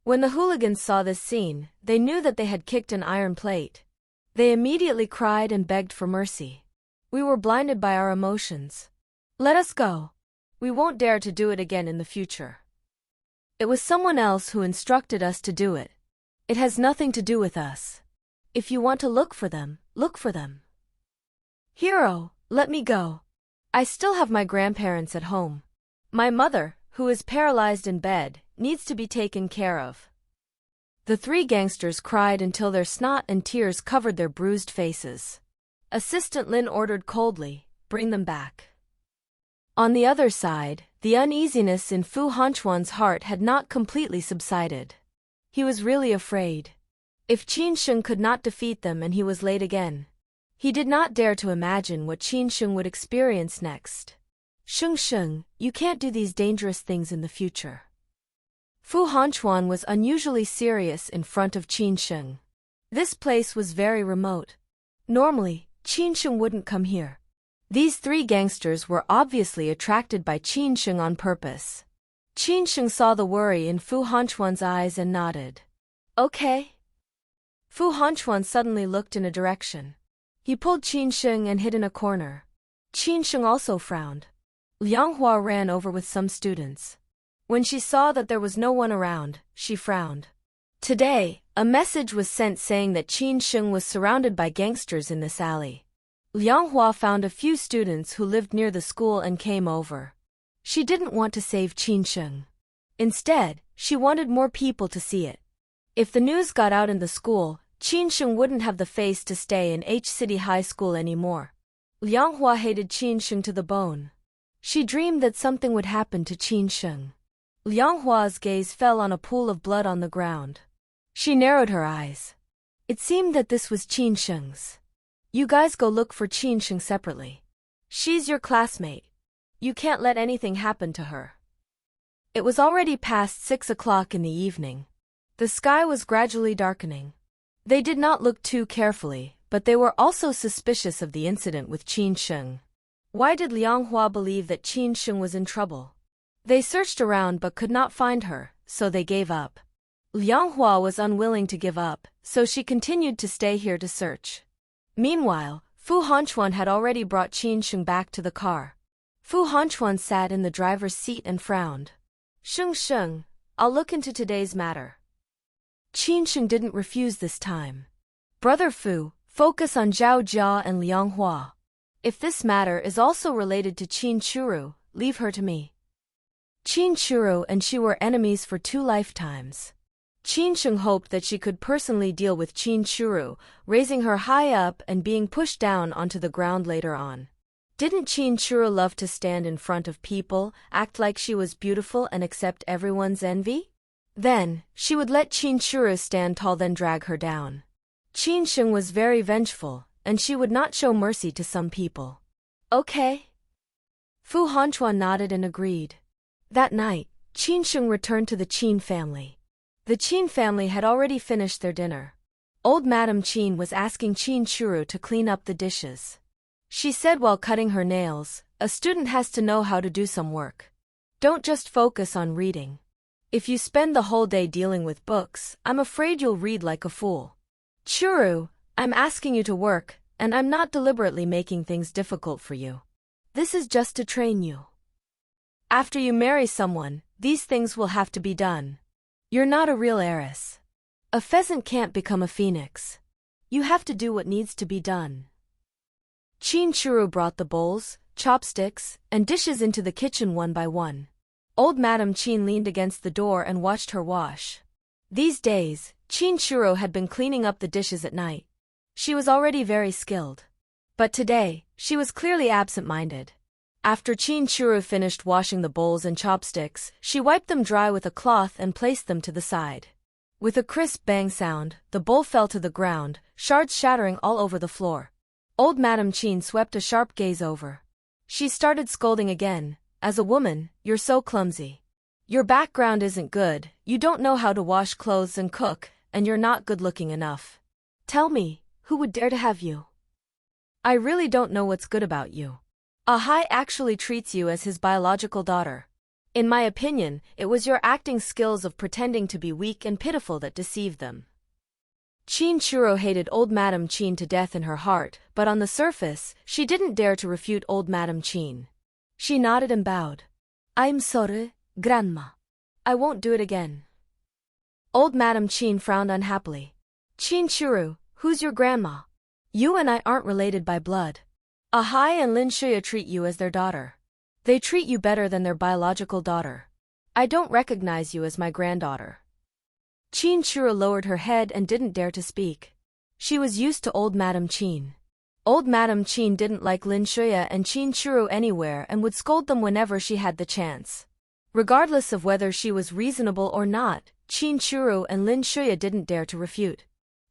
When the hooligans saw this scene, they knew that they had kicked an iron plate. They immediately cried and begged for mercy. We were blinded by our emotions. Let us go. We won't dare to do it again in the future. It was someone else who instructed us to do it. It has nothing to do with us. If you want to look for them, look for them. Hero, let me go. I still have my grandparents at home. My mother, who is paralyzed in bed, needs to be taken care of. The three gangsters cried until their snot and tears covered their bruised faces. Assistant Lin ordered coldly, "Bring them back." On the other side, the uneasiness in Fu Hanchuan's heart had not completely subsided. He was really afraid. If Qin Sheng could not defeat them and he was late again, he did not dare to imagine what Qin Sheng would experience next. Sheng, you can't do these dangerous things in the future. Fu Hanchuan was unusually serious in front of Qin Sheng. This place was very remote. Normally, Qin Sheng wouldn't come here. These three gangsters were obviously attracted by Qin Sheng on purpose. Qin Sheng saw the worry in Fu Hanchuan's eyes and nodded. Okay. Fu Hanchuan suddenly looked in a direction. He pulled Qin Sheng and hid in a corner. Qin Sheng also frowned. Liang Hua ran over with some students. When she saw that there was no one around, she frowned. Today, a message was sent saying that Qin Sheng was surrounded by gangsters in this alley. Liang Hua found a few students who lived near the school and came over. She didn't want to save Qin Sheng. Instead, she wanted more people to see it. If the news got out in the school, Qin Sheng wouldn't have the face to stay in H City High School anymore. Liang Hua hated Qin Sheng to the bone. She dreamed that something would happen to Qin Sheng. Liang Hua's gaze fell on a pool of blood on the ground. She narrowed her eyes. It seemed that this was Qin Sheng's. You guys go look for Qin Sheng separately. She's your classmate. You can't let anything happen to her. It was already past 6 o'clock in the evening. The sky was gradually darkening. They did not look too carefully, but they were also suspicious of the incident with Qin Sheng. Why did Liang Hua believe that Qin Sheng was in trouble? They searched around but could not find her, so they gave up. Liang Hua was unwilling to give up, so she continued to stay here to search. Meanwhile, Fu Hanchuan had already brought Qin Sheng back to the car. Fu Hanchuan sat in the driver's seat and frowned. Sheng, I'll look into today's matter. Qin Sheng didn't refuse this time. Brother Fu, focus on Zhao Jia and Liang Hua. If this matter is also related to Qin Churu, leave her to me. Qin Churu and she were enemies for 2 lifetimes. Qin Sheng hoped that she could personally deal with Qin Churu, raising her high up and being pushed down onto the ground later on. Didn't Qin Churu love to stand in front of people, act like she was beautiful and accept everyone's envy? Then, she would let Qin Churu stand tall then drag her down. Qin Sheng was very vengeful, and she would not show mercy to some people. Okay. Fu Hanchuan nodded and agreed. That night, Qin Sheng returned to the Qin family. The Qin family had already finished their dinner. Old Madam Qin was asking Qin Churu to clean up the dishes. She said while cutting her nails, a student has to know how to do some work. Don't just focus on reading. If you spend the whole day dealing with books, I'm afraid you'll read like a fool. Churu, I'm asking you to work, and I'm not deliberately making things difficult for you. This is just to train you. After you marry someone, these things will have to be done. You're not a real heiress. A pheasant can't become a phoenix. You have to do what needs to be done. Qin Churu brought the bowls, chopsticks, and dishes into the kitchen one by one. Old Madam Qin leaned against the door and watched her wash. These days, Qin Churu had been cleaning up the dishes at night. She was already very skilled. But today, she was clearly absent-minded. After Qin Churu finished washing the bowls and chopsticks, she wiped them dry with a cloth and placed them to the side. With a crisp bang sound, the bowl fell to the ground, shards shattering all over the floor. Old Madam Qin swept a sharp gaze over. She started scolding again. As a woman, you're so clumsy. Your background isn't good, you don't know how to wash clothes and cook, and you're not good-looking enough. Tell me, who would dare to have you? I really don't know what's good about you. Ahai actually treats you as his biological daughter. In my opinion, it was your acting skills of pretending to be weak and pitiful that deceived them. Chin Churo hated old Madam Chin to death in her heart, but on the surface, she didn't dare to refute old Madam Chin. She nodded and bowed. I'm sorry, Grandma. I won't do it again. Old Madam Chin frowned unhappily. Chin Churo, who's your grandma? You and I aren't related by blood. Ahai and Lin Shuya treat you as their daughter. They treat you better than their biological daughter. I don't recognize you as my granddaughter. Chin Churo lowered her head and didn't dare to speak. She was used to old Madam Chin. Old Madam Chin didn't like Lin Shuya and Chin Churo anywhere and would scold them whenever she had the chance. Regardless of whether she was reasonable or not, Chin Churo and Lin Shuya didn't dare to refute.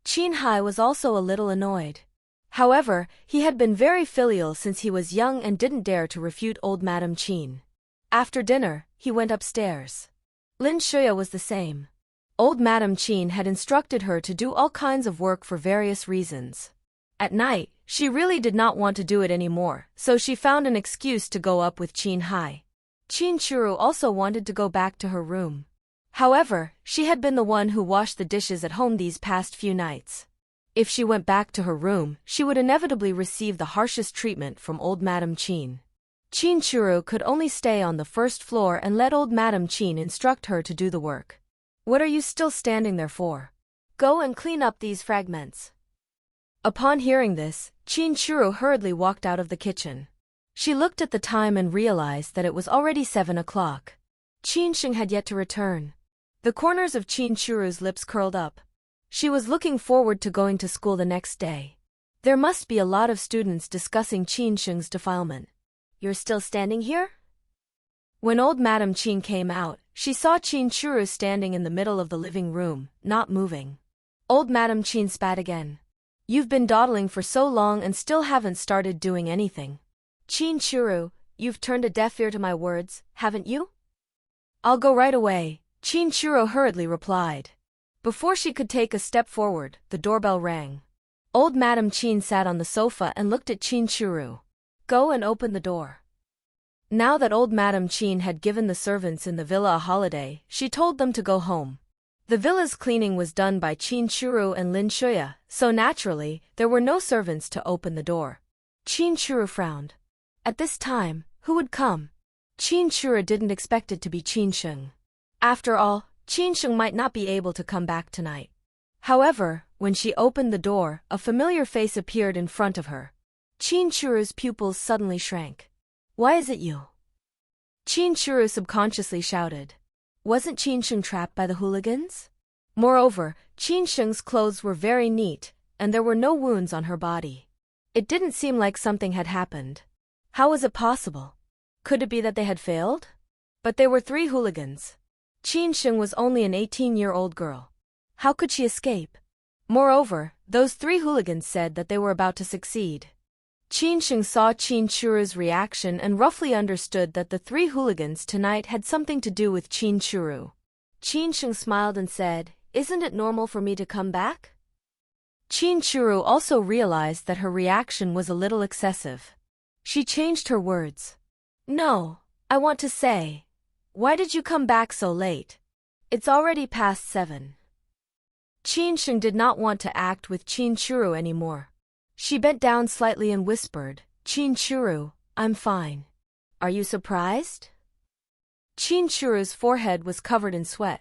Chin Hai was also a little annoyed. However, he had been very filial since he was young and didn't dare to refute old Madam Chin. After dinner, he went upstairs. Lin Shuya was the same. Old Madam Chin had instructed her to do all kinds of work for various reasons. At night, she really did not want to do it anymore, so she found an excuse to go up with Chin Hai. Chin Churo also wanted to go back to her room. However, she had been the one who washed the dishes at home these past few nights. If she went back to her room, she would inevitably receive the harshest treatment from old Madam Chin. Chin Churo could only stay on the first floor and let old Madam Chin instruct her to do the work. What are you still standing there for? Go and clean up these fragments. Upon hearing this, Chin Churo hurriedly walked out of the kitchen. She looked at the time and realized that it was already 7 o'clock. Chin Sheng had yet to return. The corners of Chin Churo's lips curled up. She was looking forward to going to school the next day. There must be a lot of students discussing Chin Sheng's defilement. You're still standing here? When old Madam Chin came out, she saw Chin Churo standing in the middle of the living room, not moving. Old Madam Chin spat again. You've been dawdling for so long and still haven't started doing anything. Chin Churo, you've turned a deaf ear to my words, haven't you? I'll go right away, Chin Churo hurriedly replied. Before she could take a step forward, the doorbell rang. Old Madam Chin sat on the sofa and looked at Chin Churo. Go and open the door. Now that old Madam Chin had given the servants in the villa a holiday, she told them to go home. The villa's cleaning was done by Chin Churo and Lin Shuya, so naturally, there were no servants to open the door. Chin Churo frowned. At this time, who would come? Chin Churo didn't expect it to be Chin Sheng. After all, Chin Sheng might not be able to come back tonight. However, when she opened the door, a familiar face appeared in front of her. Chin Churo's pupils suddenly shrank. Why is it you? Chin Churo subconsciously shouted. Wasn't Chin Sheng trapped by the hooligans? Moreover, Chin Sheng's clothes were very neat, and there were no wounds on her body. It didn't seem like something had happened. How was it possible? Could it be that they had failed? But they were 3 hooligans. Chin Sheng was only an 18-year-old girl. How could she escape? Moreover, those 3 hooligans said that they were about to succeed. Chin Sheng saw Chin Churo's reaction and roughly understood that the 3 hooligans tonight had something to do with Chin Churo. Chin Sheng smiled and said, Isn't it normal for me to come back? Chin Churo also realized that her reaction was a little excessive. She changed her words. No, I want to say, why did you come back so late? It's already past 7. Chin Sheng did not want to act with Chin Churo anymore. She bent down slightly and whispered, Chin Churo, I'm fine. Are you surprised? Chin Churo's forehead was covered in sweat.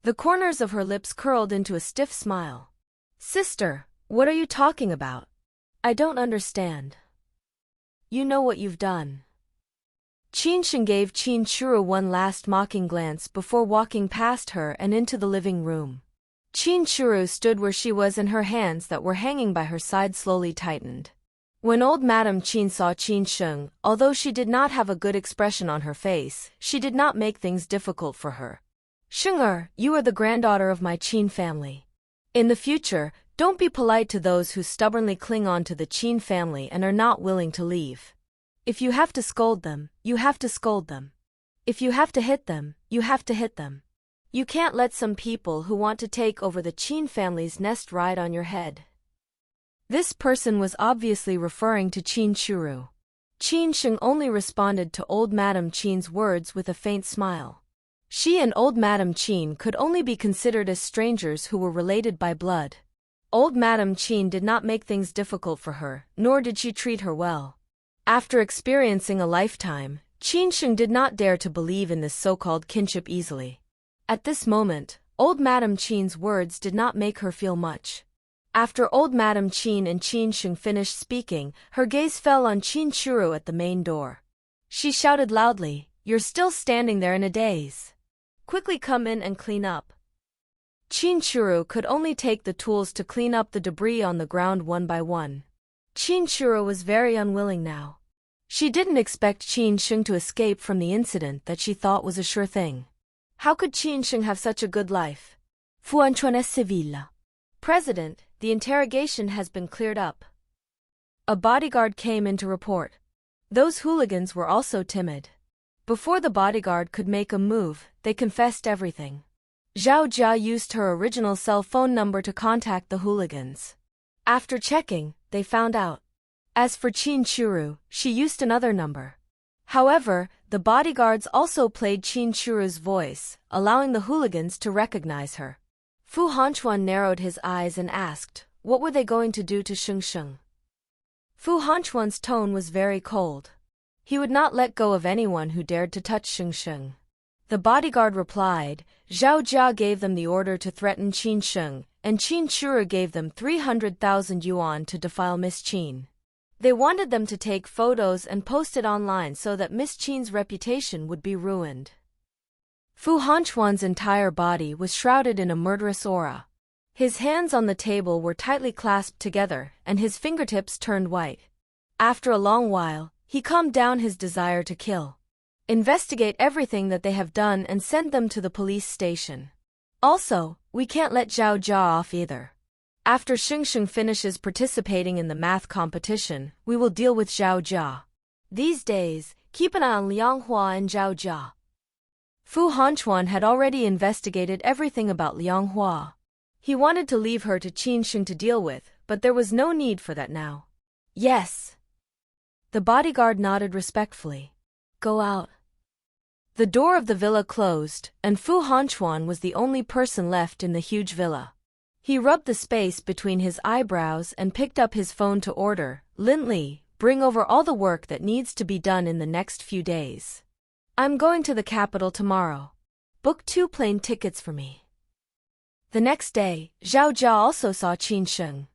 The corners of her lips curled into a stiff smile. Sister, what are you talking about? I don't understand. You know what you've done. Chin Sheng gave Chin Churo one last mocking glance before walking past her and into the living room. Chin Churo stood where she was and her hands that were hanging by her side slowly tightened. When old Madam Chin saw Chin Sheng, although she did not have a good expression on her face, she did not make things difficult for her. Sheng, you are the granddaughter of my Chin family. In the future, don't be polite to those who stubbornly cling on to the Chin family and are not willing to leave. If you have to scold them, you have to scold them. If you have to hit them, you have to hit them. You can't let some people who want to take over the Chin family's nest ride on your head. This person was obviously referring to Chin Churo. Qin Sheng only responded to old Madame Qin's words with a faint smile. She and old Madame Qin could only be considered as strangers who were related by blood. Old Madame Qin did not make things difficult for her, nor did she treat her well. After experiencing a lifetime, Qin Sheng did not dare to believe in this so-called kinship easily. At this moment, old Madame Qin's words did not make her feel much. After old Madame Qin and Qin Sheng finished speaking, her gaze fell on Qin Churu at the main door. She shouted loudly, "You're still standing there in a daze. Quickly come in and clean up." Qin Churu could only take the tools to clean up the debris on the ground one by one. Qin Churu was very unwilling now. She didn't expect Qin Sheng to escape from the incident that she thought was a sure thing. How could Qin Sheng have such a good life? Fu Anchuan Sevilla. President, the interrogation has been cleared up. A bodyguard came in to report. Those hooligans were also timid. Before the bodyguard could make a move, they confessed everything. Zhao Jia used her original cell phone number to contact the hooligans. After checking, they found out. As for Qin Churu, she used another number. However, the bodyguards also played Qin Churu's voice, allowing the hooligans to recognize her. Fu Hanchuan narrowed his eyes and asked, what were they going to do to Sheng Sheng? Fu Hanchuan's tone was very cold. He would not let go of anyone who dared to touch Sheng Sheng. The bodyguard replied, Zhao Jia gave them the order to threaten Qin Sheng, and Qin Churu gave them 300,000 yuan to defile Miss Qin. They wanted them to take photos and post it online so that Miss Qin's reputation would be ruined. Fu Hanchuan's entire body was shrouded in a murderous aura. His hands on the table were tightly clasped together, and his fingertips turned white. After a long while, he calmed down his desire to kill. Investigate everything that they have done and send them to the police station. Also, we can't let Zhao Jia off either. After Sheng Sheng finishes participating in the math competition, we will deal with Zhao Jia. These days, keep an eye on Liang Hua and Zhao Jia. Fu Hanchuan had already investigated everything about Liang Hua. He wanted to leave her to Qin Sheng to deal with, but there was no need for that now. Yes. The bodyguard nodded respectfully. Go out. The door of the villa closed, and Fu Hanchuan was the only person left in the huge villa. He rubbed the space between his eyebrows and picked up his phone to order, Lin Li, bring over all the work that needs to be done in the next few days. I'm going to the capital tomorrow. Book 2 plane tickets for me. The next day, Zhao Jia also saw Qin Sheng.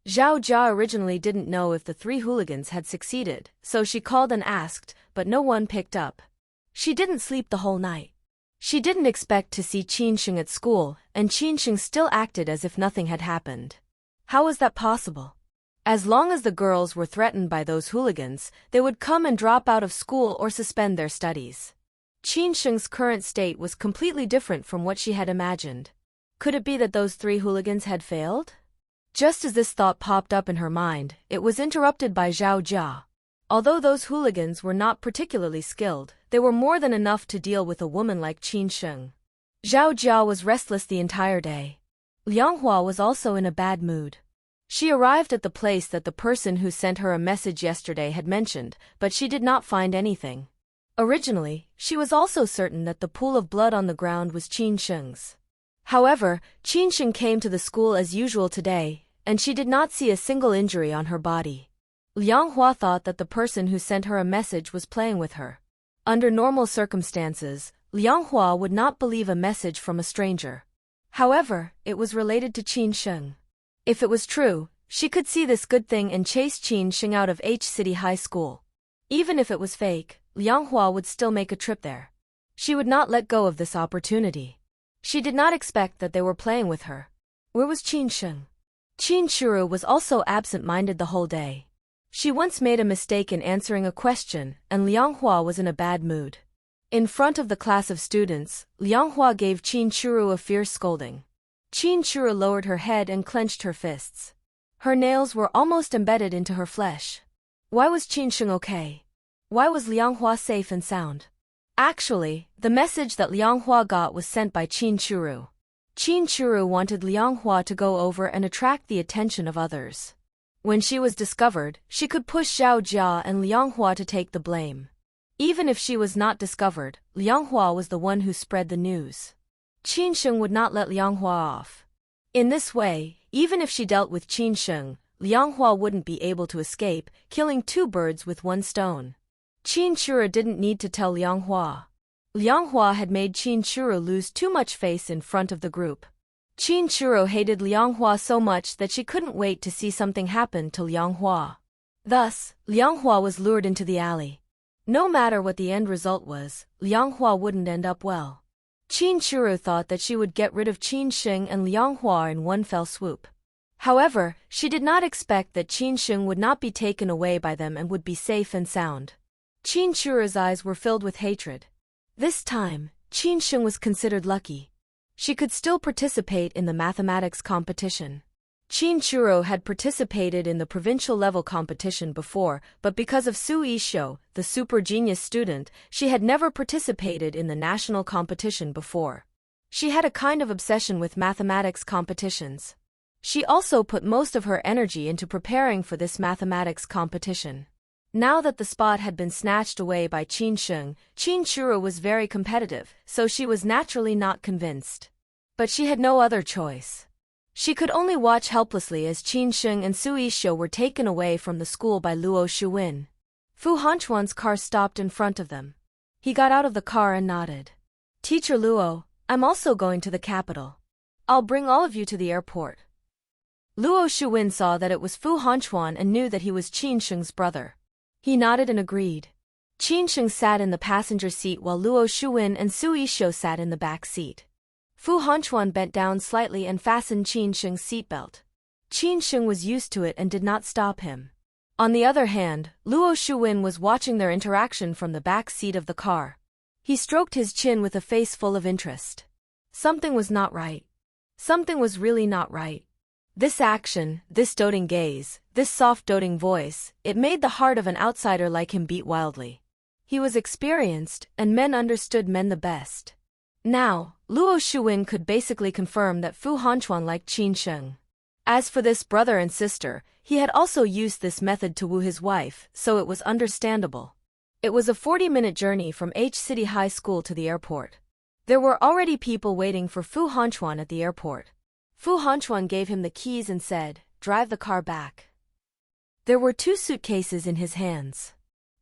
Zhao Jia originally didn't know if the 3 hooligans had succeeded, so she called and asked, but no one picked up. She didn't sleep the whole night. She didn't expect to see Qin Sheng at school, and Qin Sheng still acted as if nothing had happened. How was that possible? As long as the girls were threatened by those hooligans, they would come and drop out of school or suspend their studies. Qin Sheng's current state was completely different from what she had imagined. Could it be that those 3 hooligans had failed? Just as this thought popped up in her mind, it was interrupted by Zhao Jia. Although those hooligans were not particularly skilled, they were more than enough to deal with a woman like Qin Sheng. Zhao Jia was restless the entire day. Liang Hua was also in a bad mood. She arrived at the place that the person who sent her a message yesterday had mentioned, but she did not find anything. Originally, she was also certain that the pool of blood on the ground was Qin Sheng's. However, Qin Sheng came to the school as usual today, and she did not see a single injury on her body. Liang Hua thought that the person who sent her a message was playing with her. Under normal circumstances, Liang Hua would not believe a message from a stranger. However, it was related to Qin Sheng. If it was true, she could see this good thing and chase Qin Sheng out of H City High School. Even if it was fake, Liang Hua would still make a trip there. She would not let go of this opportunity. She did not expect that they were playing with her. Where was Qin Sheng? Qin Churu was also absent-minded the whole day. She once made a mistake in answering a question, and Liang Hua was in a bad mood. In front of the class of students, Liang Hua gave Qin Churu a fierce scolding. Qin Churu lowered her head and clenched her fists. Her nails were almost embedded into her flesh. Why was Qin Sheng okay? Why was Liang Hua safe and sound? Actually, the message that Liang Hua got was sent by Qin Churu. Qin Churu wanted Liang Hua to go over and attract the attention of others. When she was discovered, she could push Zhao Jia and Liang Hua to take the blame. Even if she was not discovered, Liang Hua was the one who spread the news. Qin Sheng would not let Liang Hua off. In this way, even if she dealt with Qin Sheng, Liang Hua wouldn't be able to escape, killing two birds with one stone. Qin Chura didn't need to tell Liang Hua. Liang Hua had made Qin Chura lose too much face in front of the group. Qin Chura hated Liang Hua so much that she couldn't wait to see something happen to Liang Hua. Thus, Liang Hua was lured into the alley. No matter what the end result was, Liang Hua wouldn't end up well. Qin Chura thought that she would get rid of Qin Sheng and Liang Hua in one fell swoop. However, she did not expect that Qin Sheng would not be taken away by them and would be safe and sound. Qin Chura's eyes were filled with hatred. This time, Qin Sheng was considered lucky. She could still participate in the mathematics competition. Qin Churo had participated in the provincial level competition before, but because of Su Yishou, the super genius student, she had never participated in the national competition before. She had a kind of obsession with mathematics competitions. She also put most of her energy into preparing for this mathematics competition. Now that the spot had been snatched away by Qin Sheng, Qin Churo was very competitive, so she was naturally not convinced. But she had no other choice. She could only watch helplessly as Qin Sheng and Su Yishou were taken away from the school by Luo Shuwen. Fu Hanchuan's car stopped in front of them. He got out of the car and nodded. "Teacher Luo, I'm also going to the capital. I'll bring all of you to the airport." Luo Shuwen saw that it was Fu Hanchuan and knew that he was Qin Sheng's brother. He nodded and agreed. Qin Sheng sat in the passenger seat while Luo Shuwen and Su Yishou sat in the back seat. Fu Hanchuan bent down slightly and fastened Qin Sheng's seatbelt. Qin Sheng was used to it and did not stop him. On the other hand, Luo Shuwen was watching their interaction from the back seat of the car. He stroked his chin with a face full of interest. Something was not right. Something was really not right. This action, this doting gaze, this soft doting voice, it made the heart of an outsider like him beat wildly. He was experienced, and men understood men the best. Now, Luo Shuwen could basically confirm that Fu Hanchuan liked Qin Sheng. As for this brother and sister, he had also used this method to woo his wife, so it was understandable. It was a 40-minute journey from H City High School to the airport. There were already people waiting for Fu Hanchuan at the airport. Fu Hanchuan gave him the keys and said, "Drive the car back." There were two suitcases in his hands.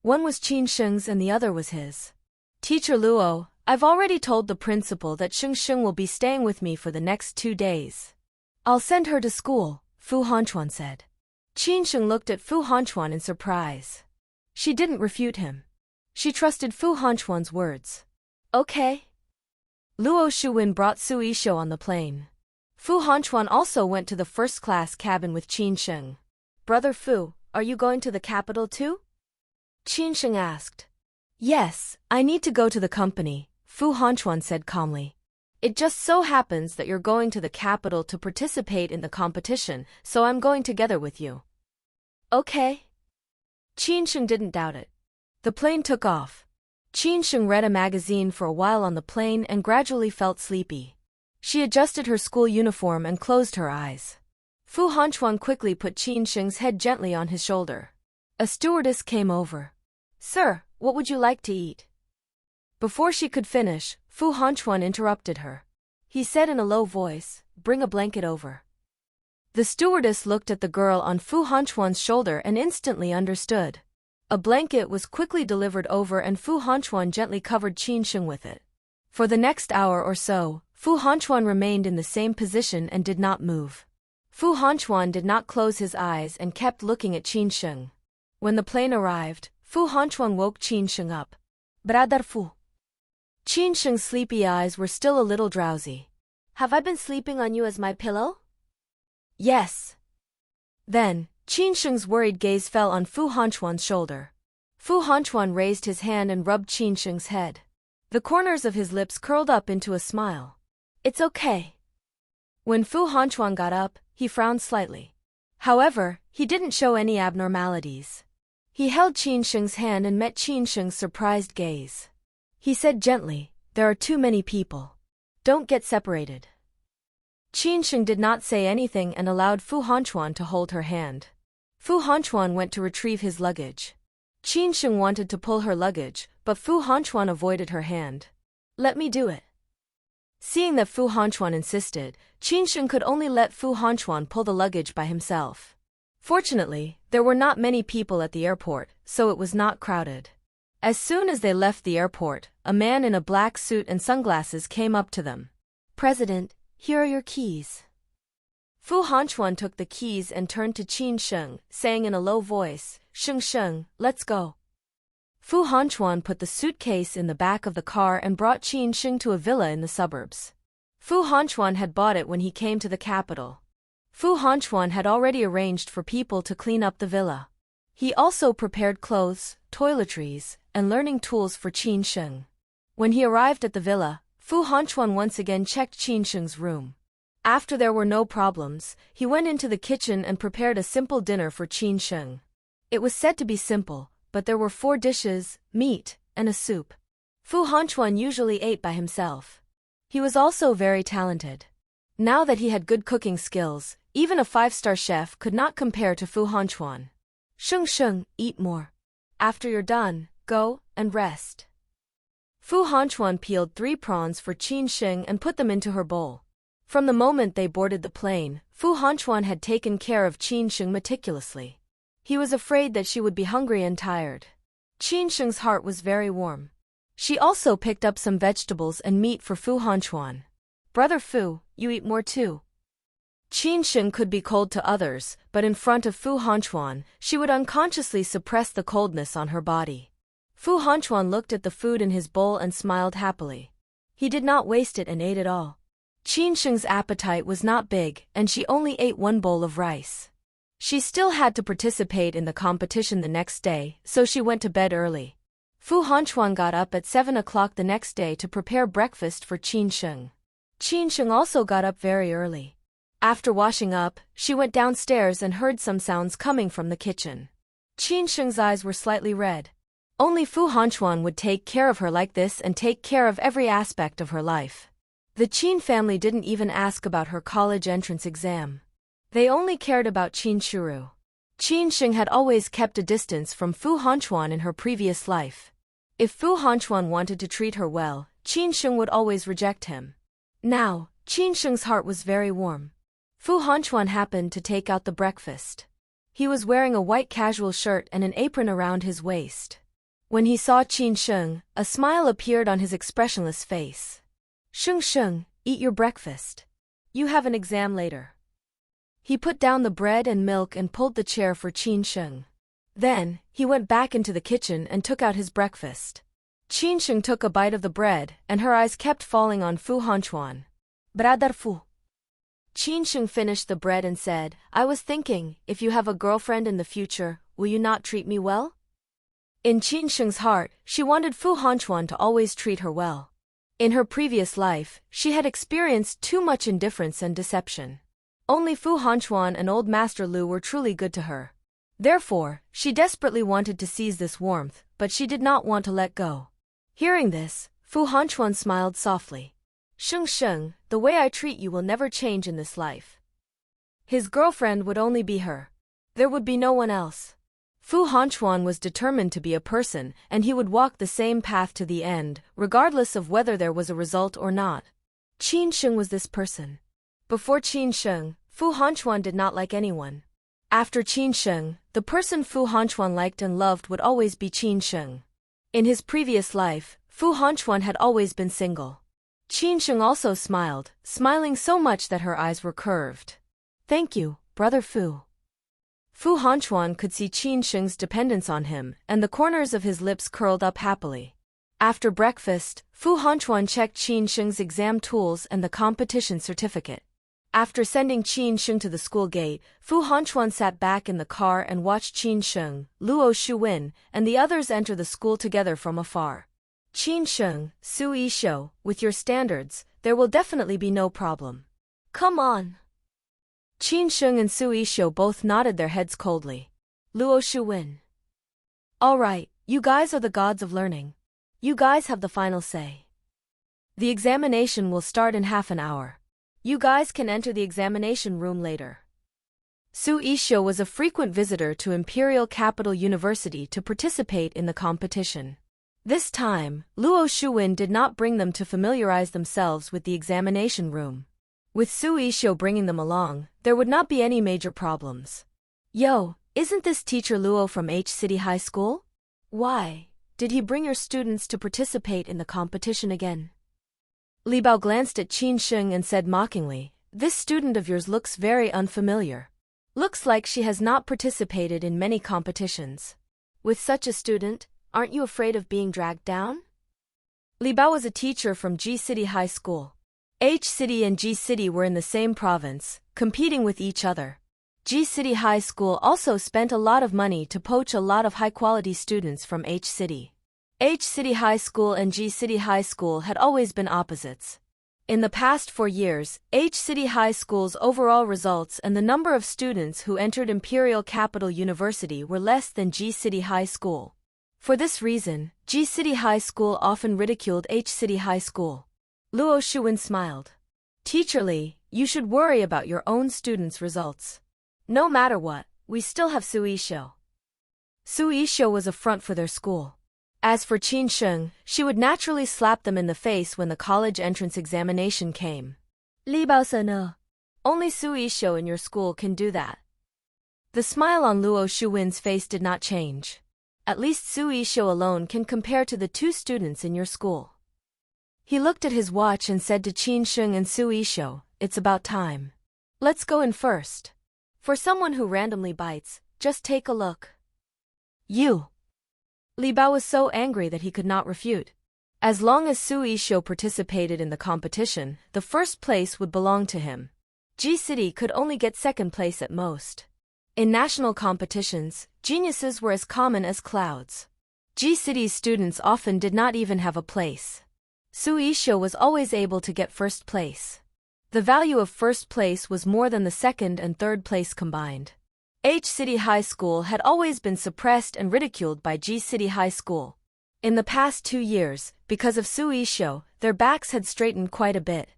One was Qin Sheng's and the other was his. "Teacher Luo, I've already told the principal that Sheng Sheng will be staying with me for the next 2 days. I'll send her to school," Fu Hanchuan said. Qin Sheng looked at Fu Hanchuan in surprise. She didn't refute him. She trusted Fu Hanchuan's words. "Okay." Luo Shuwen brought Su Yishou on the plane. Fu Hanchuan also went to the first-class cabin with Qin Sheng. "Brother Fu, are you going to the capital too?" Qin Sheng asked. "Yes, I need to go to the company," Fu Hanchuan said calmly. "It just so happens that you're going to the capital to participate in the competition, so I'm going together with you." "Okay." Qin Sheng didn't doubt it. The plane took off. Qin Sheng read a magazine for a while on the plane and gradually felt sleepy. She adjusted her school uniform and closed her eyes. Fu Hanchuan quickly put Qin Sheng's head gently on his shoulder. A stewardess came over. "Sir, what would you like to eat?" Before she could finish, Fu Hanchuan interrupted her. He said in a low voice, "Bring a blanket over." The stewardess looked at the girl on Fu Hanchuan's shoulder and instantly understood. A blanket was quickly delivered over and Fu Hanchuan gently covered Qin Sheng with it. For the next hour or so, Fu Hanchuan remained in the same position and did not move. Fu Hanchuan did not close his eyes and kept looking at Qin Sheng. When the plane arrived, Fu Hanchuan woke Qin Sheng up. "Brother Fu." Qin Sheng's sleepy eyes were still a little drowsy. "Have I been sleeping on you as my pillow?" "Yes." Then, Qin Sheng's worried gaze fell on Fu Hanchuan's shoulder. Fu Hanchuan raised his hand and rubbed Qin Sheng's head. The corners of his lips curled up into a smile. "It's okay." When Fu Hanchuan got up, he frowned slightly. However, he didn't show any abnormalities. He held Qin Sheng's hand and met Qin Sheng's surprised gaze. He said gently, "There are too many people. Don't get separated." Qin Sheng did not say anything and allowed Fu Hanchuan to hold her hand. Fu Hanchuan went to retrieve his luggage. Qin Sheng wanted to pull her luggage, but Fu Hanchuan avoided her hand. Let me do it. Seeing that Fu Hanchuan insisted, Qin Sheng could only let Fu Hanchuan pull the luggage by himself. Fortunately, there were not many people at the airport, so it was not crowded. As soon as they left the airport, a man in a black suit and sunglasses came up to them. President, here are your keys. Fu Hanchuan took the keys and turned to Qin Sheng, saying in a low voice, Sheng, let's go. Fu Hanchuan put the suitcase in the back of the car and brought Qin Sheng to a villa in the suburbs. Fu Hanchuan had bought it when he came to the capital. Fu Hanchuan had already arranged for people to clean up the villa. He also prepared clothes, toiletries, and learning tools for Qin Sheng. When he arrived at the villa, Fu Hanchuan once again checked Qin Sheng's room. After there were no problems, he went into the kitchen and prepared a simple dinner for Qin Sheng. It was said to be simple, but there were 4 dishes, meat, and a soup. Fu Hanchuan usually ate by himself. He was also very talented. Now that he had good cooking skills, even a 5-star chef could not compare to Fu Hanchuan. Sheng, eat more. After you're done, go and rest. Fu Hanchuan peeled 3 prawns for Qin Sheng and put them into her bowl. From the moment they boarded the plane, Fu Hanchuan had taken care of Qin Sheng meticulously. He was afraid that she would be hungry and tired. Qin Sheng's heart was very warm. She also picked up some vegetables and meat for Fu Hanchuan. Brother Fu, you eat more too. Qin Sheng could be cold to others, but in front of Fu Hanchuan, she would unconsciously suppress the coldness on her body. Fu Hanchuan looked at the food in his bowl and smiled happily. He did not waste it and ate it all. Qin Sheng's appetite was not big, and she only ate 1 bowl of rice. She still had to participate in the competition the next day, so she went to bed early. Fu Hanchuan got up at 7 o'clock the next day to prepare breakfast for Qin Sheng. Qin Sheng also got up very early. After washing up, she went downstairs and heard some sounds coming from the kitchen. Qin Sheng's eyes were slightly red. Only Fu Hanchuan would take care of her like this and take care of every aspect of her life. The Qin family didn't even ask about her college entrance exam. They only cared about Qin Shuru. Qin Sheng had always kept a distance from Fu Hanchuan in her previous life. If Fu Hanchuan wanted to treat her well, Qin Sheng would always reject him. Now, Qin Sheng's heart was very warm. Fu Hanchuan happened to take out the breakfast. He was wearing a white casual shirt and an apron around his waist. When he saw Qin Sheng, a smile appeared on his expressionless face. Sheng, eat your breakfast. You have an exam later. He put down the bread and milk and pulled the chair for Qin Sheng. Then, he went back into the kitchen and took out his breakfast. Qin Sheng took a bite of the bread, and her eyes kept falling on Fu Hanchuan. Brother Fu. Qin Sheng finished the bread and said, I was thinking, if you have a girlfriend in the future, will you not treat me well? In Qin Sheng's heart, she wanted Fu Hanchuan to always treat her well. In her previous life, she had experienced too much indifference and deception. Only Fu Hanchuan and old Master Lu were truly good to her. Therefore, she desperately wanted to seize this warmth, but she did not want to let go. Hearing this, Fu Hanchuan smiled softly. Sheng, the way I treat you will never change in this life. His girlfriend would only be her. There would be no one else. Fu Hanchuan was determined to be a person, and he would walk the same path to the end, regardless of whether there was a result or not. Qin Sheng was this person. Before Qin Sheng, Fu Hanchuan did not like anyone. After Qin Sheng, the person Fu Hanchuan liked and loved would always be Qin Sheng. In his previous life, Fu Hanchuan had always been single. Qin Sheng also smiled, smiling so much that her eyes were curved. Thank you, Brother Fu. Fu Hanchuan could see Qin Sheng's dependence on him, and the corners of his lips curled up happily. After breakfast, Fu Hanchuan checked Qin Sheng's exam tools and the competition certificate. After sending Qin Sheng to the school gate, Fu Hanchuan sat back in the car and watched Qin Sheng, Luo Shuwen, and the others enter the school together from afar. Qin Sheng, Su Yishou, with your standards, there will definitely be no problem. Come on. Qin Sheng and Su Yishou both nodded their heads coldly. Luo Shuwen. All right, you guys are the gods of learning. You guys have the final say. The examination will start in half an hour. You guys can enter the examination room later. Su Yishou was a frequent visitor to Imperial Capital University to participate in the competition. This time, Luo Shuwen did not bring them to familiarize themselves with the examination room. With Su Yishou bringing them along, there would not be any major problems. Yo, isn't this teacher Luo from H City High School? Why did he bring your students to participate in the competition again? Li Bao glanced at Qin Sheng and said mockingly, "This student of yours looks very unfamiliar. Looks like she has not participated in many competitions. With such a student, aren't you afraid of being dragged down?" Li Bao was a teacher from G City High School. H City and G City were in the same province, competing with each other. G City High School also spent a lot of money to poach a lot of high-quality students from H City. H City High School and G City High School had always been opposites. In the past 4 years, H City High School's overall results and the number of students who entered Imperial Capital University were less than G City High School. For this reason, G City High School often ridiculed H City High School. Luo Shuwen smiled. "Teacher Li, you should worry about your own students' results. No matter what, we still have Su Yishou." Su Yishou was a front for their school. As for Qin Sheng, she would naturally slap them in the face when the college entrance examination came. "Li Bao no. Only Su Yishou in your school can do that." The smile on Luo Shuwen's face did not change. "At least Su Yishou alone can compare to the 2 students in your school." He looked at his watch and said to Qin Sheng and Su Yishou, "It's about time. Let's go in first. For someone who randomly bites, just take a look." "You." Li Bao was so angry that he could not refute. As long as Su Yishou participated in the competition, the first place would belong to him. G City could only get second place at most. In national competitions, geniuses were as common as clouds. G City's students often did not even have a place. Su Yishou was always able to get first place. The value of first place was more than the second and third place combined. H City High School had always been suppressed and ridiculed by G City High School. In the past 2 years, because of Su Yishou, their backs had straightened quite a bit.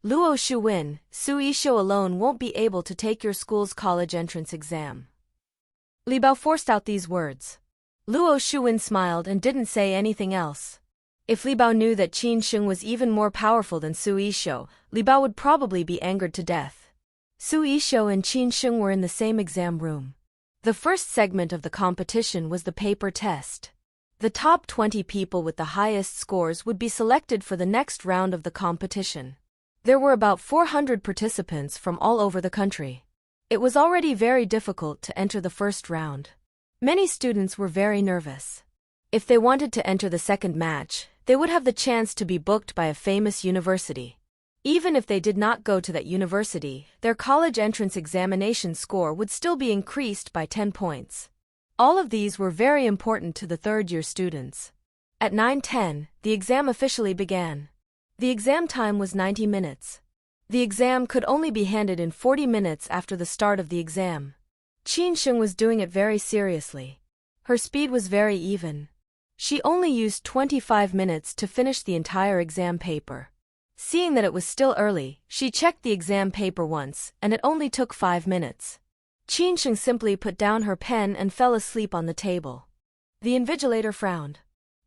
"Luo Shuwen, Su Yishou alone won't be able to take your school's college entrance exam." Li Bao forced out these words. Luo Shuwen smiled and didn't say anything else. If Li Bao knew that Qin Sheng was even more powerful than Su Yishou, Li Bao would probably be angered to death. Su Yishou and Qin Sheng were in the same exam room. The first segment of the competition was the paper test. The top 20 people with the highest scores would be selected for the next round of the competition. There were about 400 participants from all over the country. It was already very difficult to enter the first round. Many students were very nervous. If they wanted to enter the second match, they would have the chance to be booked by a famous university. Even if they did not go to that university, their college entrance examination score would still be increased by 10 points. All of these were very important to the third-year students. At 9:10, the exam officially began. The exam time was 90 minutes. The exam could only be handed in 40 minutes after the start of the exam. Qin Sheng was doing it very seriously. Her speed was very even. She only used 25 minutes to finish the entire exam paper. Seeing that it was still early, she checked the exam paper once, and it only took 5 minutes. Qin Sheng simply put down her pen and fell asleep on the table. The invigilator frowned.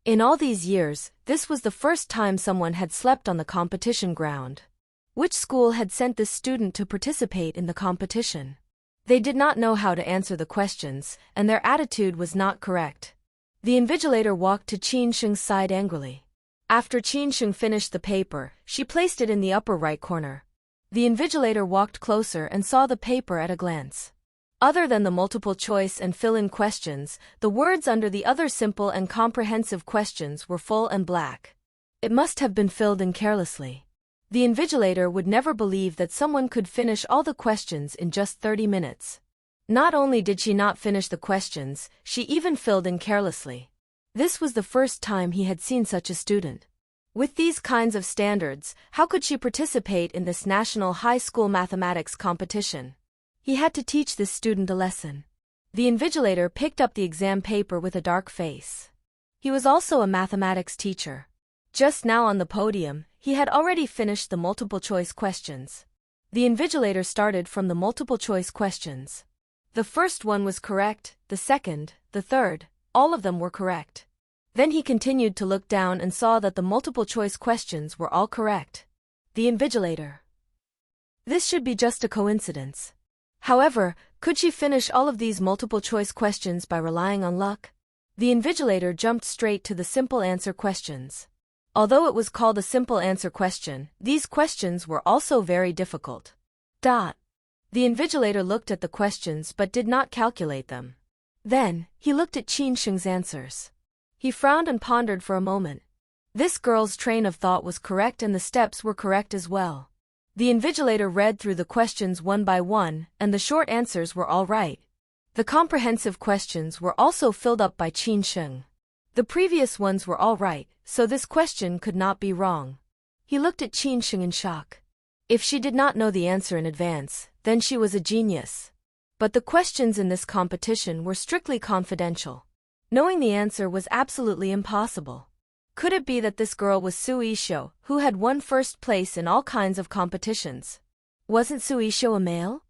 In all these years, this was the first time someone had slept on the competition ground. Which school had sent this student to participate in the competition? They did not know how to answer the questions, and their attitude was not correct. The invigilator walked to Qin Sheng's side angrily. After Qin Sheng finished the paper, she placed it in the upper right corner. The invigilator walked closer and saw the paper at a glance. Other than the multiple choice and fill-in questions, the words under the other simple and comprehensive questions were full and black. It must have been filled in carelessly. The invigilator would never believe that someone could finish all the questions in just 30 minutes. Not only did she not finish the questions, she even filled in carelessly. This was the first time he had seen such a student. With these kinds of standards, how could she participate in this national high school mathematics competition? He had to teach this student a lesson. The invigilator picked up the exam paper with a dark face. He was also a mathematics teacher. Just now on the podium, he had already finished the multiple choice questions. The invigilator started from the multiple choice questions. The first one was correct, the second, the third, all of them were correct. Then he continued to look down and saw that the multiple-choice questions were all correct. The invigilator. This should be just a coincidence. However, could she finish all of these multiple-choice questions by relying on luck? The invigilator jumped straight to the simple answer questions. Although it was called a simple answer question, these questions were also very difficult. The invigilator looked at the questions but did not calculate them. Then, he looked at Qin Sheng's answers. He frowned and pondered for a moment. This girl's train of thought was correct and the steps were correct as well. The invigilator read through the questions one by one, and the short answers were all right. The comprehensive questions were also filled up by Qin Sheng. The previous ones were all right, so this question could not be wrong. He looked at Qin Sheng in shock. If she did not know the answer in advance, then she was a genius. But the questions in this competition were strictly confidential. Knowing the answer was absolutely impossible. Could it be that this girl was Su Yishuo, who had won first place in all kinds of competitions? Wasn't Su Yishuo a male?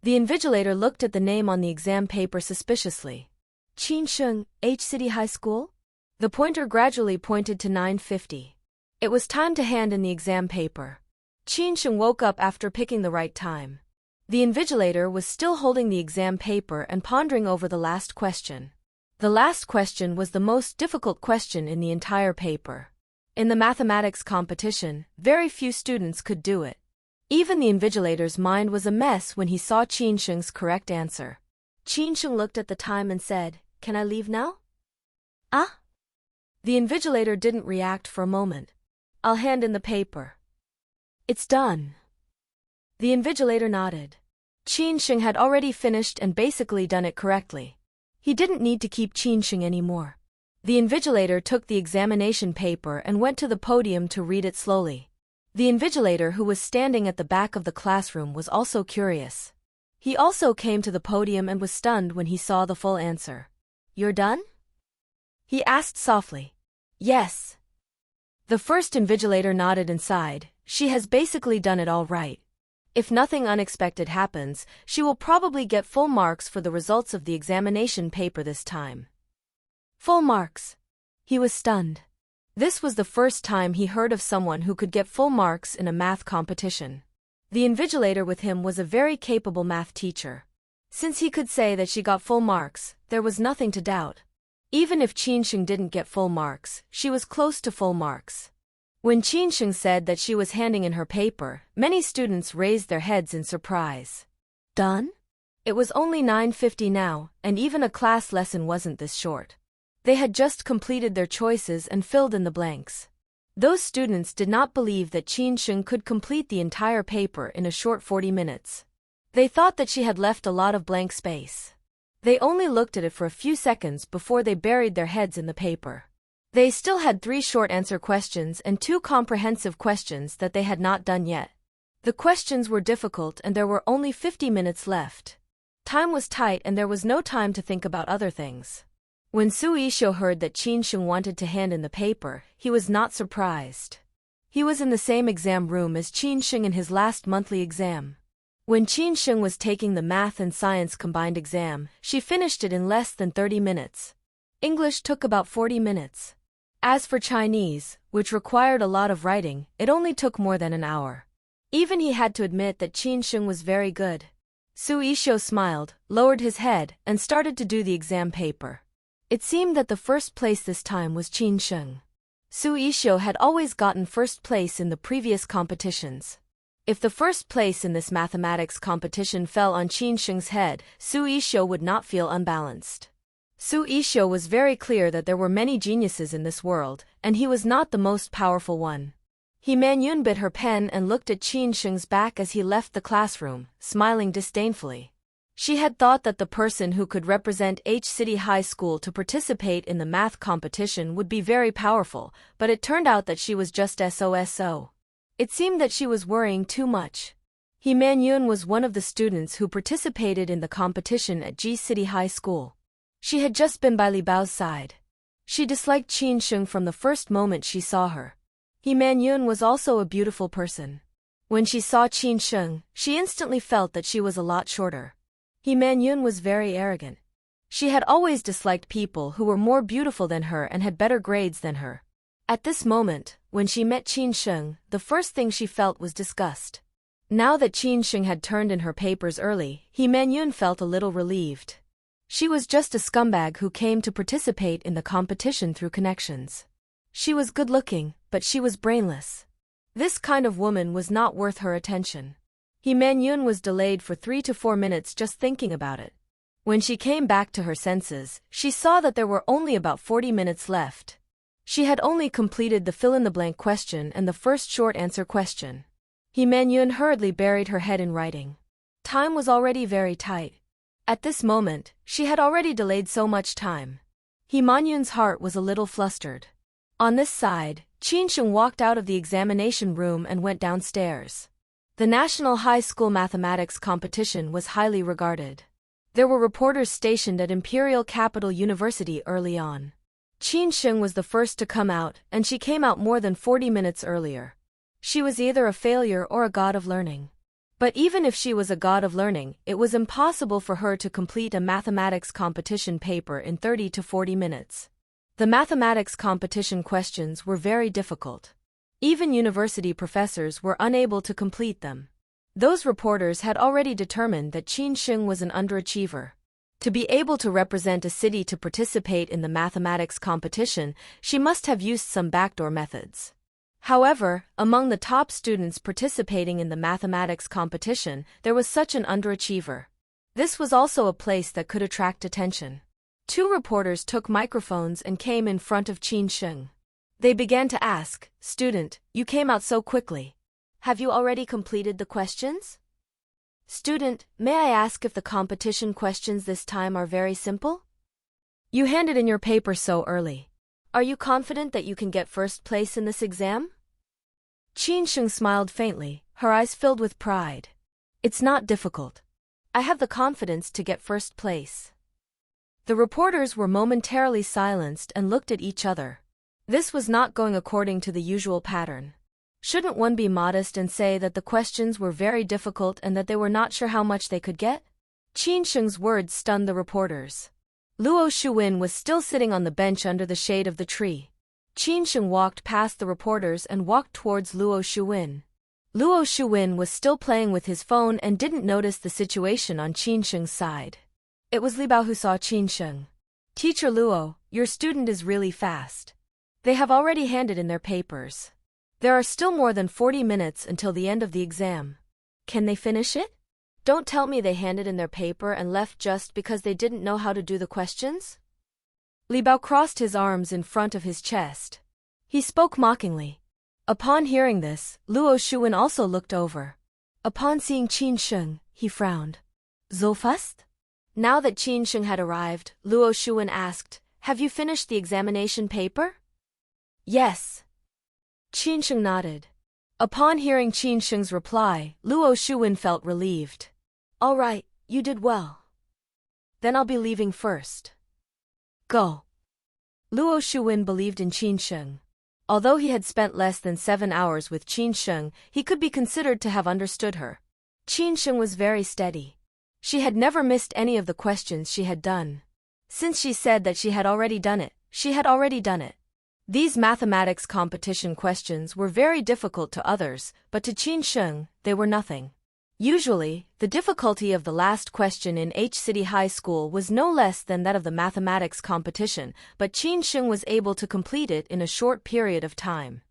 The invigilator looked at the name on the exam paper suspiciously. Qin Sheng, H City High School? The pointer gradually pointed to 9:50. It was time to hand in the exam paper. Qin Sheng woke up after picking the right time. The invigilator was still holding the exam paper and pondering over the last question. The last question was the most difficult question in the entire paper. In the mathematics competition, very few students could do it. Even the invigilator's mind was a mess when he saw Qin Sheng's correct answer. Qin Sheng looked at the time and said, "Can I leave now?" "Ah?" The invigilator didn't react for a moment. "I'll hand in the paper." "It's done." The invigilator nodded. Qin Sheng had already finished and basically done it correctly. He didn't need to keep Qin Sheng anymore. The invigilator took the examination paper and went to the podium to read it slowly. The invigilator who was standing at the back of the classroom was also curious. He also came to the podium and was stunned when he saw the full answer. "You're done?" he asked softly. "Yes." The first invigilator nodded and sighed. She has basically done it all right. If nothing unexpected happens, she will probably get full marks for the results of the examination paper this time. Full marks. He was stunned. This was the first time he heard of someone who could get full marks in a math competition. The invigilator with him was a very capable math teacher. Since he could say that she got full marks, there was nothing to doubt. Even if Qin Sheng didn't get full marks, she was close to full marks. When Qin Sheng said that she was handing in her paper, many students raised their heads in surprise. Done? It was only 9:50 now, and even a class lesson wasn't this short. They had just completed their choices and filled in the blanks. Those students did not believe that Qin Sheng could complete the entire paper in a short 40 minutes. They thought that she had left a lot of blank space. They only looked at it for a few seconds before they buried their heads in the paper. They still had 3 short answer questions and 2 comprehensive questions that they had not done yet. The questions were difficult and there were only 50 minutes left. Time was tight and there was no time to think about other things. When Su Yishuo heard that Qin Sheng wanted to hand in the paper, he was not surprised. He was in the same exam room as Qin Sheng in his last monthly exam. When Qin Sheng was taking the math and science combined exam, she finished it in less than 30 minutes. English took about 40 minutes. As for Chinese, which required a lot of writing, it only took more than an hour. Even he had to admit that Qin Sheng was very good. Su Yishuo smiled, lowered his head, and started to do the exam paper. It seemed that the first place this time was Qin Sheng. Su Yishuo had always gotten first place in the previous competitions. If the first place in this mathematics competition fell on Qin Sheng's head, Su Yishuo would not feel unbalanced. Su Yishuo was very clear that there were many geniuses in this world, and he was not the most powerful one. He Manyun bit her pen and looked at Qin Sheng's back as he left the classroom, smiling disdainfully. She had thought that the person who could represent H City High School to participate in the math competition would be very powerful, but it turned out that she was just SOSO. It seemed that she was worrying too much. He Manyun was one of the students who participated in the competition at G City High School. She had just been by Li Bao's side. She disliked Qin Sheng from the first moment she saw her. He Manyun was also a beautiful person. When she saw Qin Sheng, she instantly felt that she was a lot shorter. He Man-yun was very arrogant. She had always disliked people who were more beautiful than her and had better grades than her. At this moment, when she met Qin Sheng, the first thing she felt was disgust. Now that Qin Sheng had turned in her papers early, He Man-yun felt a little relieved. She was just a scumbag who came to participate in the competition through connections. She was good-looking, but she was brainless. This kind of woman was not worth her attention. He Man-yun was delayed for 3 to 4 minutes just thinking about it. When she came back to her senses, she saw that there were only about 40 minutes left. She had only completed the fill-in-the-blank question and the first short answer question. He Man-yun hurriedly buried her head in writing. Time was already very tight. At this moment, she had already delayed so much time. He Man-yun's heart was a little flustered. On this side, Qin Sheng walked out of the examination room and went downstairs. The National High School Mathematics competition was highly regarded. There were reporters stationed at Imperial Capital University early on. Qin Sheng was the first to come out, and she came out more than 40 minutes earlier. She was either a failure or a god of learning. But even if she was a god of learning, it was impossible for her to complete a mathematics competition paper in 30 to 40 minutes. The mathematics competition questions were very difficult. Even university professors were unable to complete them. Those reporters had already determined that Qin Sheng was an underachiever. To be able to represent a city to participate in the mathematics competition, she must have used some backdoor methods. However, among the top students participating in the mathematics competition, there was such an underachiever. This was also a place that could attract attention. 2 reporters took microphones and came in front of Qin Sheng. They began to ask, "Student, you came out so quickly. Have you already completed the questions? Student, may I ask if the competition questions this time are very simple? You handed in your paper so early. Are you confident that you can get first place in this exam?" Qin Sheng smiled faintly, her eyes filled with pride. "It's not difficult. I have the confidence to get first place." The reporters were momentarily silenced and looked at each other. This was not going according to the usual pattern. Shouldn't one be modest and say that the questions were very difficult and that they were not sure how much they could get? Qin Sheng's words stunned the reporters. Luo Shuwen was still sitting on the bench under the shade of the tree. Qin Sheng walked past the reporters and walked towards Luo Shuwen. Luo Shuwen was still playing with his phone and didn't notice the situation on Qin Sheng's side. It was Li Bao who saw Qin Sheng. "Teacher Luo, your student is really fast. They have already handed in their papers. There are still more than 40 minutes until the end of the exam. Can they finish it? Don't tell me they handed in their paper and left just because they didn't know how to do the questions?" Li Bao crossed his arms in front of his chest. He spoke mockingly. Upon hearing this, Luo Shuwen also looked over. Upon seeing Qin Sheng, he frowned. "So fast?" Now that Qin Sheng had arrived, Luo Shuwen asked, "Have you finished the examination paper?" "Yes." Qin Sheng nodded. Upon hearing Qin Sheng's reply, Luo Shuwen felt relieved. "All right, you did well. Then I'll be leaving first. Go." Luo Shuwen believed in Qin Sheng. Although he had spent less than 7 hours with Qin Sheng, he could be considered to have understood her. Qin Sheng was very steady. She had never missed any of the questions she had done. Since she said that she had already done it, she had already done it. These mathematics competition questions were very difficult to others, but to Qin Sheng, they were nothing. Usually, the difficulty of the last question in H City High School was no less than that of the mathematics competition, but Qin Sheng was able to complete it in a short period of time.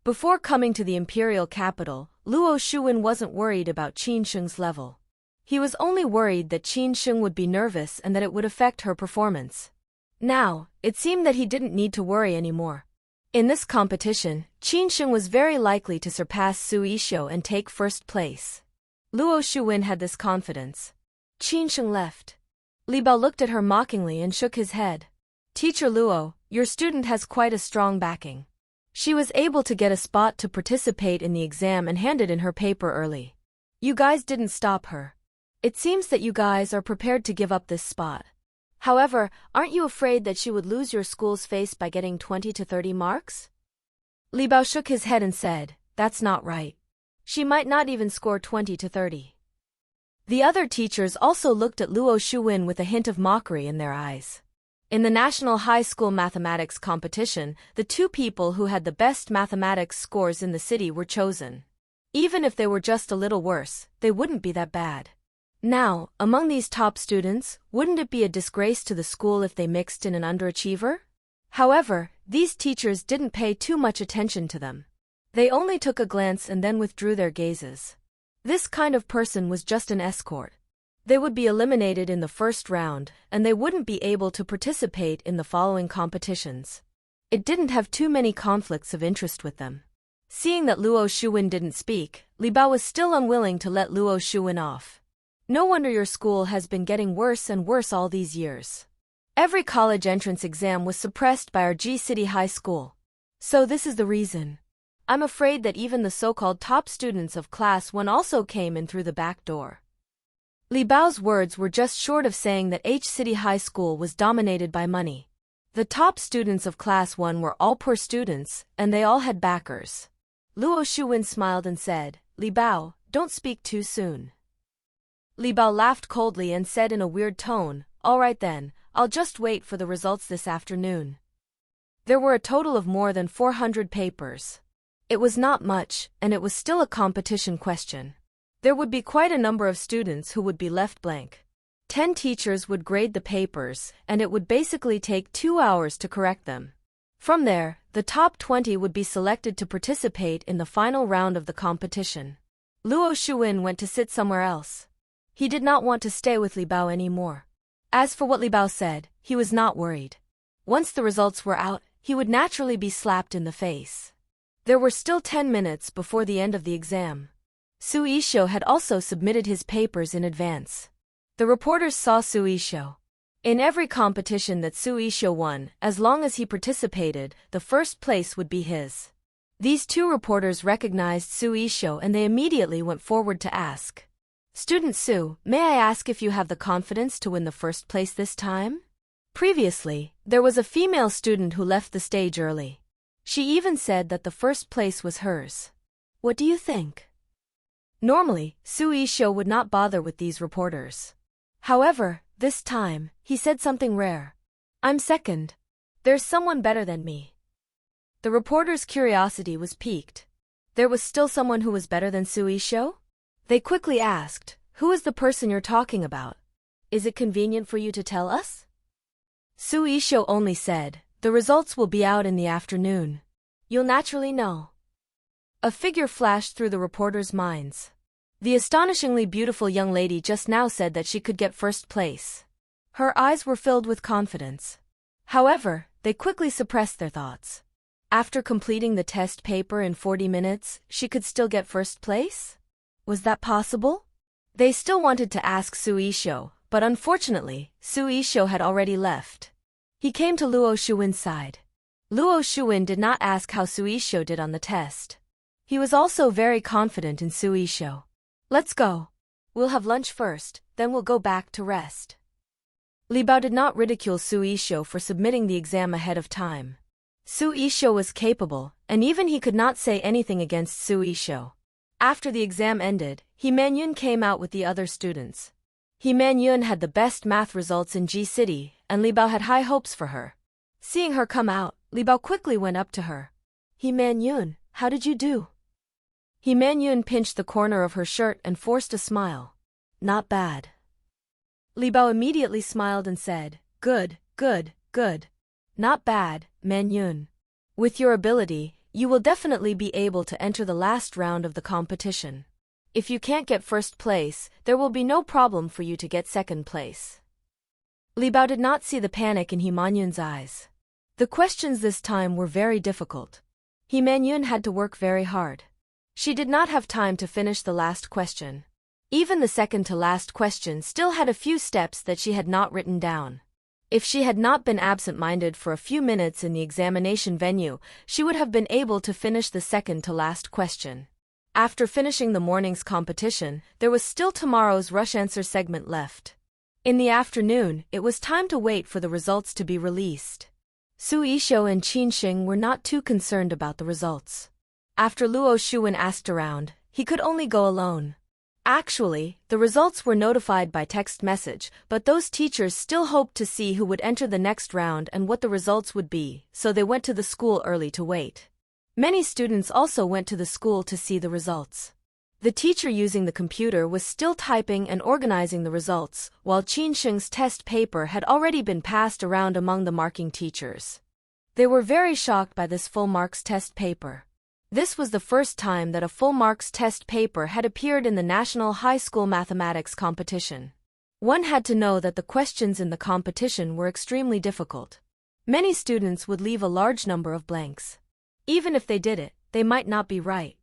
Before coming to the imperial capital, Luo Shuwen wasn't worried about Qin Sheng's level. He was only worried that Qin Sheng would be nervous and that it would affect her performance. Now, it seemed that he didn't need to worry anymore. In this competition, Qin Sheng was very likely to surpass Su Yishou and take first place. Luo Shuwen had this confidence. Qin Sheng left. Li Bao looked at her mockingly and shook his head. "Teacher Luo, your student has quite a strong backing. She was able to get a spot to participate in the exam and handed in her paper early. You guys didn't stop her. It seems that you guys are prepared to give up this spot. However, aren't you afraid that she would lose your school's face by getting 20 to 30 marks?" Li Bao shook his head and said, "That's not right. She might not even score 20 to 30. The other teachers also looked at Luo Shuwen with a hint of mockery in their eyes. In the National High School Mathematics competition, the two people who had the best mathematics scores in the city were chosen. Even if they were just a little worse, they wouldn't be that bad. Now, among these top students, wouldn't it be a disgrace to the school if they mixed in an underachiever? However, these teachers didn't pay too much attention to them. They only took a glance and then withdrew their gazes. This kind of person was just an escort. They would be eliminated in the first round, and they wouldn't be able to participate in the following competitions. It didn't have too many conflicts of interest with them. Seeing that Luo Shuwen didn't speak, Li Bao was still unwilling to let Luo Shuwen off. No wonder your school has been getting worse and worse all these years. Every college entrance exam was suppressed by our G City High School. So this is the reason. I'm afraid that even the so-called top students of Class 1 also came in through the back door. Li Bao's words were just short of saying that H City High School was dominated by money. The top students of Class 1 were all poor students, and they all had backers. Luo Shuwen smiled and said, "Li Bao, don't speak too soon." Li Bao laughed coldly and said in a weird tone, "All right then, I'll just wait for the results this afternoon." There were a total of more than 400 papers. It was not much, and it was still a competition question. There would be quite a number of students who would be left blank. 10 teachers would grade the papers, and it would basically take 2 hours to correct them. From there, the top 20 would be selected to participate in the final round of the competition. Luo Shuwen went to sit somewhere else. He did not want to stay with Li Bao anymore. As for what Li Bao said, he was not worried. Once the results were out, he would naturally be slapped in the face. There were still 10 minutes before the end of the exam. Su Yisho had also submitted his papers in advance. The reporters saw Su Yisho. In every competition that Su Yisho won, as long as he participated, the first place would be his. These two reporters recognized Su Yisho and they immediately went forward to ask, "Student Su, may I ask if you have the confidence to win the first place this time?" Previously, there was a female student who left the stage early. She even said that the first place was hers. What do you think? Normally, Su Yisho would not bother with these reporters. However, this time, he said something rare. "I'm second. There's someone better than me." The reporter's curiosity was piqued. There was still someone who was better than Su Yisho? They quickly asked, "Who is the person you're talking about? Is it convenient for you to tell us?" Su Yisho only said, "The results will be out in the afternoon. You'll naturally know." A figure flashed through the reporters' minds. The astonishingly beautiful young lady just now said that she could get first place. Her eyes were filled with confidence. However, they quickly suppressed their thoughts. After completing the test paper in 40 minutes, she could still get first place? Was that possible? They still wanted to ask Su Yisho, but unfortunately, Su Yisho had already left. He came to Luo Shuwen's side. Luo Shuwen did not ask how Su Yisho did on the test. He was also very confident in Su Yisho. "Let's go. We'll have lunch first, then we'll go back to rest." Li Bao did not ridicule Su Yisho for submitting the exam ahead of time. Su Yisho was capable, and even he could not say anything against Su Yisho. After the exam ended, He Man-yun came out with the other students. He Man-yun had the best math results in G City, and Li Bao had high hopes for her. Seeing her come out, Li Bao quickly went up to her. "He Man-yun, how did you do?" He Man-yun pinched the corner of her shirt and forced a smile. "Not bad." Li Bao immediately smiled and said, "Good, good, good. Not bad, Man-yun. With your ability, you will definitely be able to enter the last round of the competition. If you can't get first place, there will be no problem for you to get second place." Li Bao did not see the panic in He Man-yun's eyes. The questions this time were very difficult. He Man-yun had to work very hard. She did not have time to finish the last question. Even the second to last question still had a few steps that she had not written down. If she had not been absent-minded for a few minutes in the examination venue, she would have been able to finish the second to last question. After finishing the morning's competition, there was still tomorrow's rush answer segment left. In the afternoon, it was time to wait for the results to be released. Su Yisho and Qin Xing were not too concerned about the results. After Luo Shuwen asked around, he could only go alone. Actually, the results were notified by text message, but those teachers still hoped to see who would enter the next round and what the results would be, so they went to the school early to wait. Many students also went to the school to see the results. The teacher using the computer was still typing and organizing the results, while Qin Sheng's test paper had already been passed around among the marking teachers. They were very shocked by this full marks test paper. This was the first time that a full marks test paper had appeared in the National High School Mathematics competition. One had to know that the questions in the competition were extremely difficult. Many students would leave a large number of blanks. Even if they did it, they might not be right.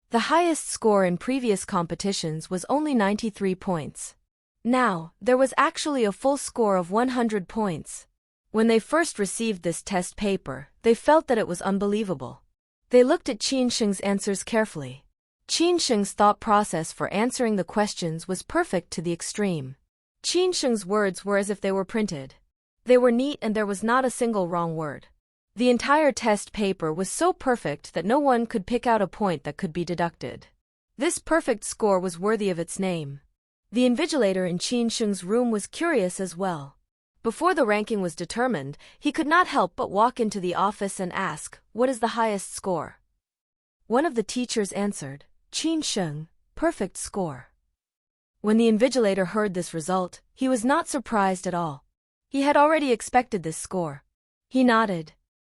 The highest score in previous competitions was only 93 points. Now, there was actually a full score of 100 points. When they first received this test paper, they felt that it was unbelievable. They looked at Qin Sheng's answers carefully. Qin Sheng's thought process for answering the questions was perfect to the extreme. Qin Sheng's words were as if they were printed. They were neat and there was not a single wrong word. The entire test paper was so perfect that no one could pick out a point that could be deducted. This perfect score was worthy of its name. The invigilator in Qin Sheng's room was curious as well. Before the ranking was determined, he could not help but walk into the office and ask, "What is the highest score?" One of the teachers answered, "Qin Sheng, perfect score." When the invigilator heard this result, he was not surprised at all. He had already expected this score. He nodded.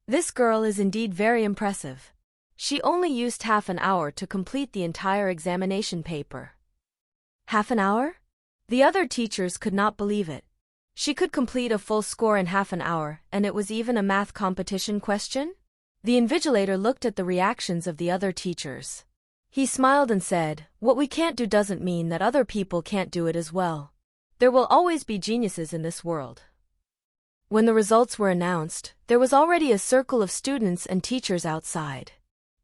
This girl is indeed very impressive. She only used half an hour to complete the entire examination paper. Half an hour? The other teachers could not believe it. She could complete a full score in half an hour, and it was even a math competition question? The invigilator looked at the reactions of the other teachers. He smiled and said, "What we can't do doesn't mean that other people can't do it as well. There will always be geniuses in this world." When the results were announced, there was already a circle of students and teachers outside.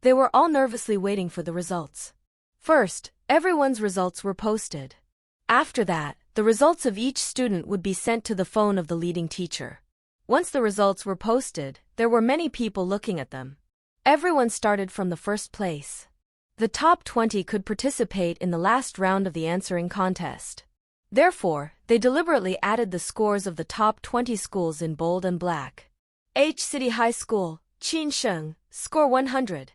They were all nervously waiting for the results. First, everyone's results were posted. After that, the results of each student would be sent to the phone of the leading teacher. Once the results were posted, there were many people looking at them. Everyone started from the first place. The top 20 could participate in the last round of the answering contest. Therefore, they deliberately added the scores of the top 20 schools in bold and black. H City High School, Qin Sheng, score 100.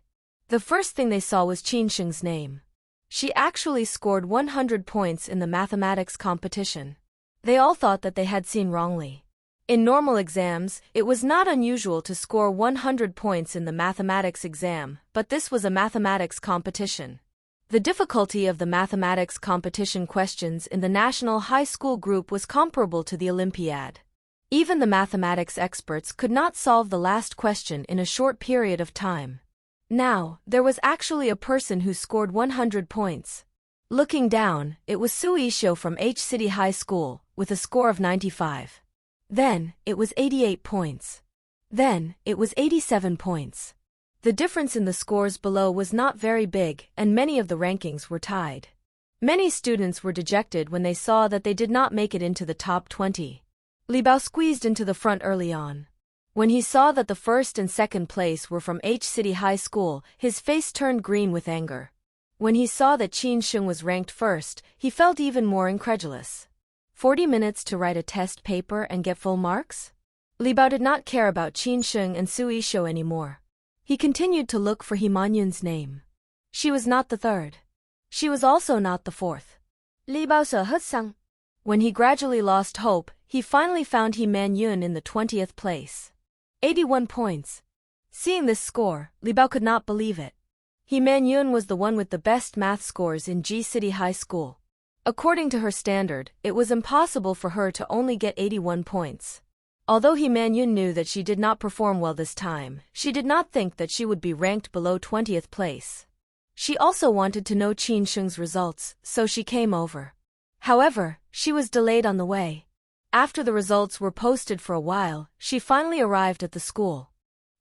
The first thing they saw was Qin Sheng's name. She actually scored 100 points in the mathematics competition. They all thought that they had seen wrongly. In normal exams, it was not unusual to score 100 points in the mathematics exam, but this was a mathematics competition. The difficulty of the mathematics competition questions in the National High School group was comparable to the Olympiad. Even the mathematics experts could not solve the last question in a short period of time. Now, there was actually a person who scored 100 points. Looking down, it was Su Yishou from H City High School, with a score of 95. Then, it was 88 points. Then, it was 87 points. The difference in the scores below was not very big, and many of the rankings were tied. Many students were dejected when they saw that they did not make it into the top 20. Li Bao squeezed into the front early on. When he saw that the first and second place were from H City High School, his face turned green with anger. When he saw that Qin Sheng was ranked first, he felt even more incredulous. 40 minutes to write a test paper and get full marks? Li Bao did not care about Qin Sheng and Su Yishou anymore. He continued to look for He Manyun's name. She was not the third. She was also not the fourth. Li Bao se hutsang. When he gradually lost hope, he finally found He Manyun in the 20th place. 81 points. Seeing this score, Li Bao could not believe it. He Manyun was the one with the best math scores in G City High School. According to her standard, it was impossible for her to only get 81 points. Although He Manyun knew that she did not perform well this time, she did not think that she would be ranked below 20th place. She also wanted to know Qin Sheng's results, so she came over. However, she was delayed on the way. After the results were posted for a while, she finally arrived at the school.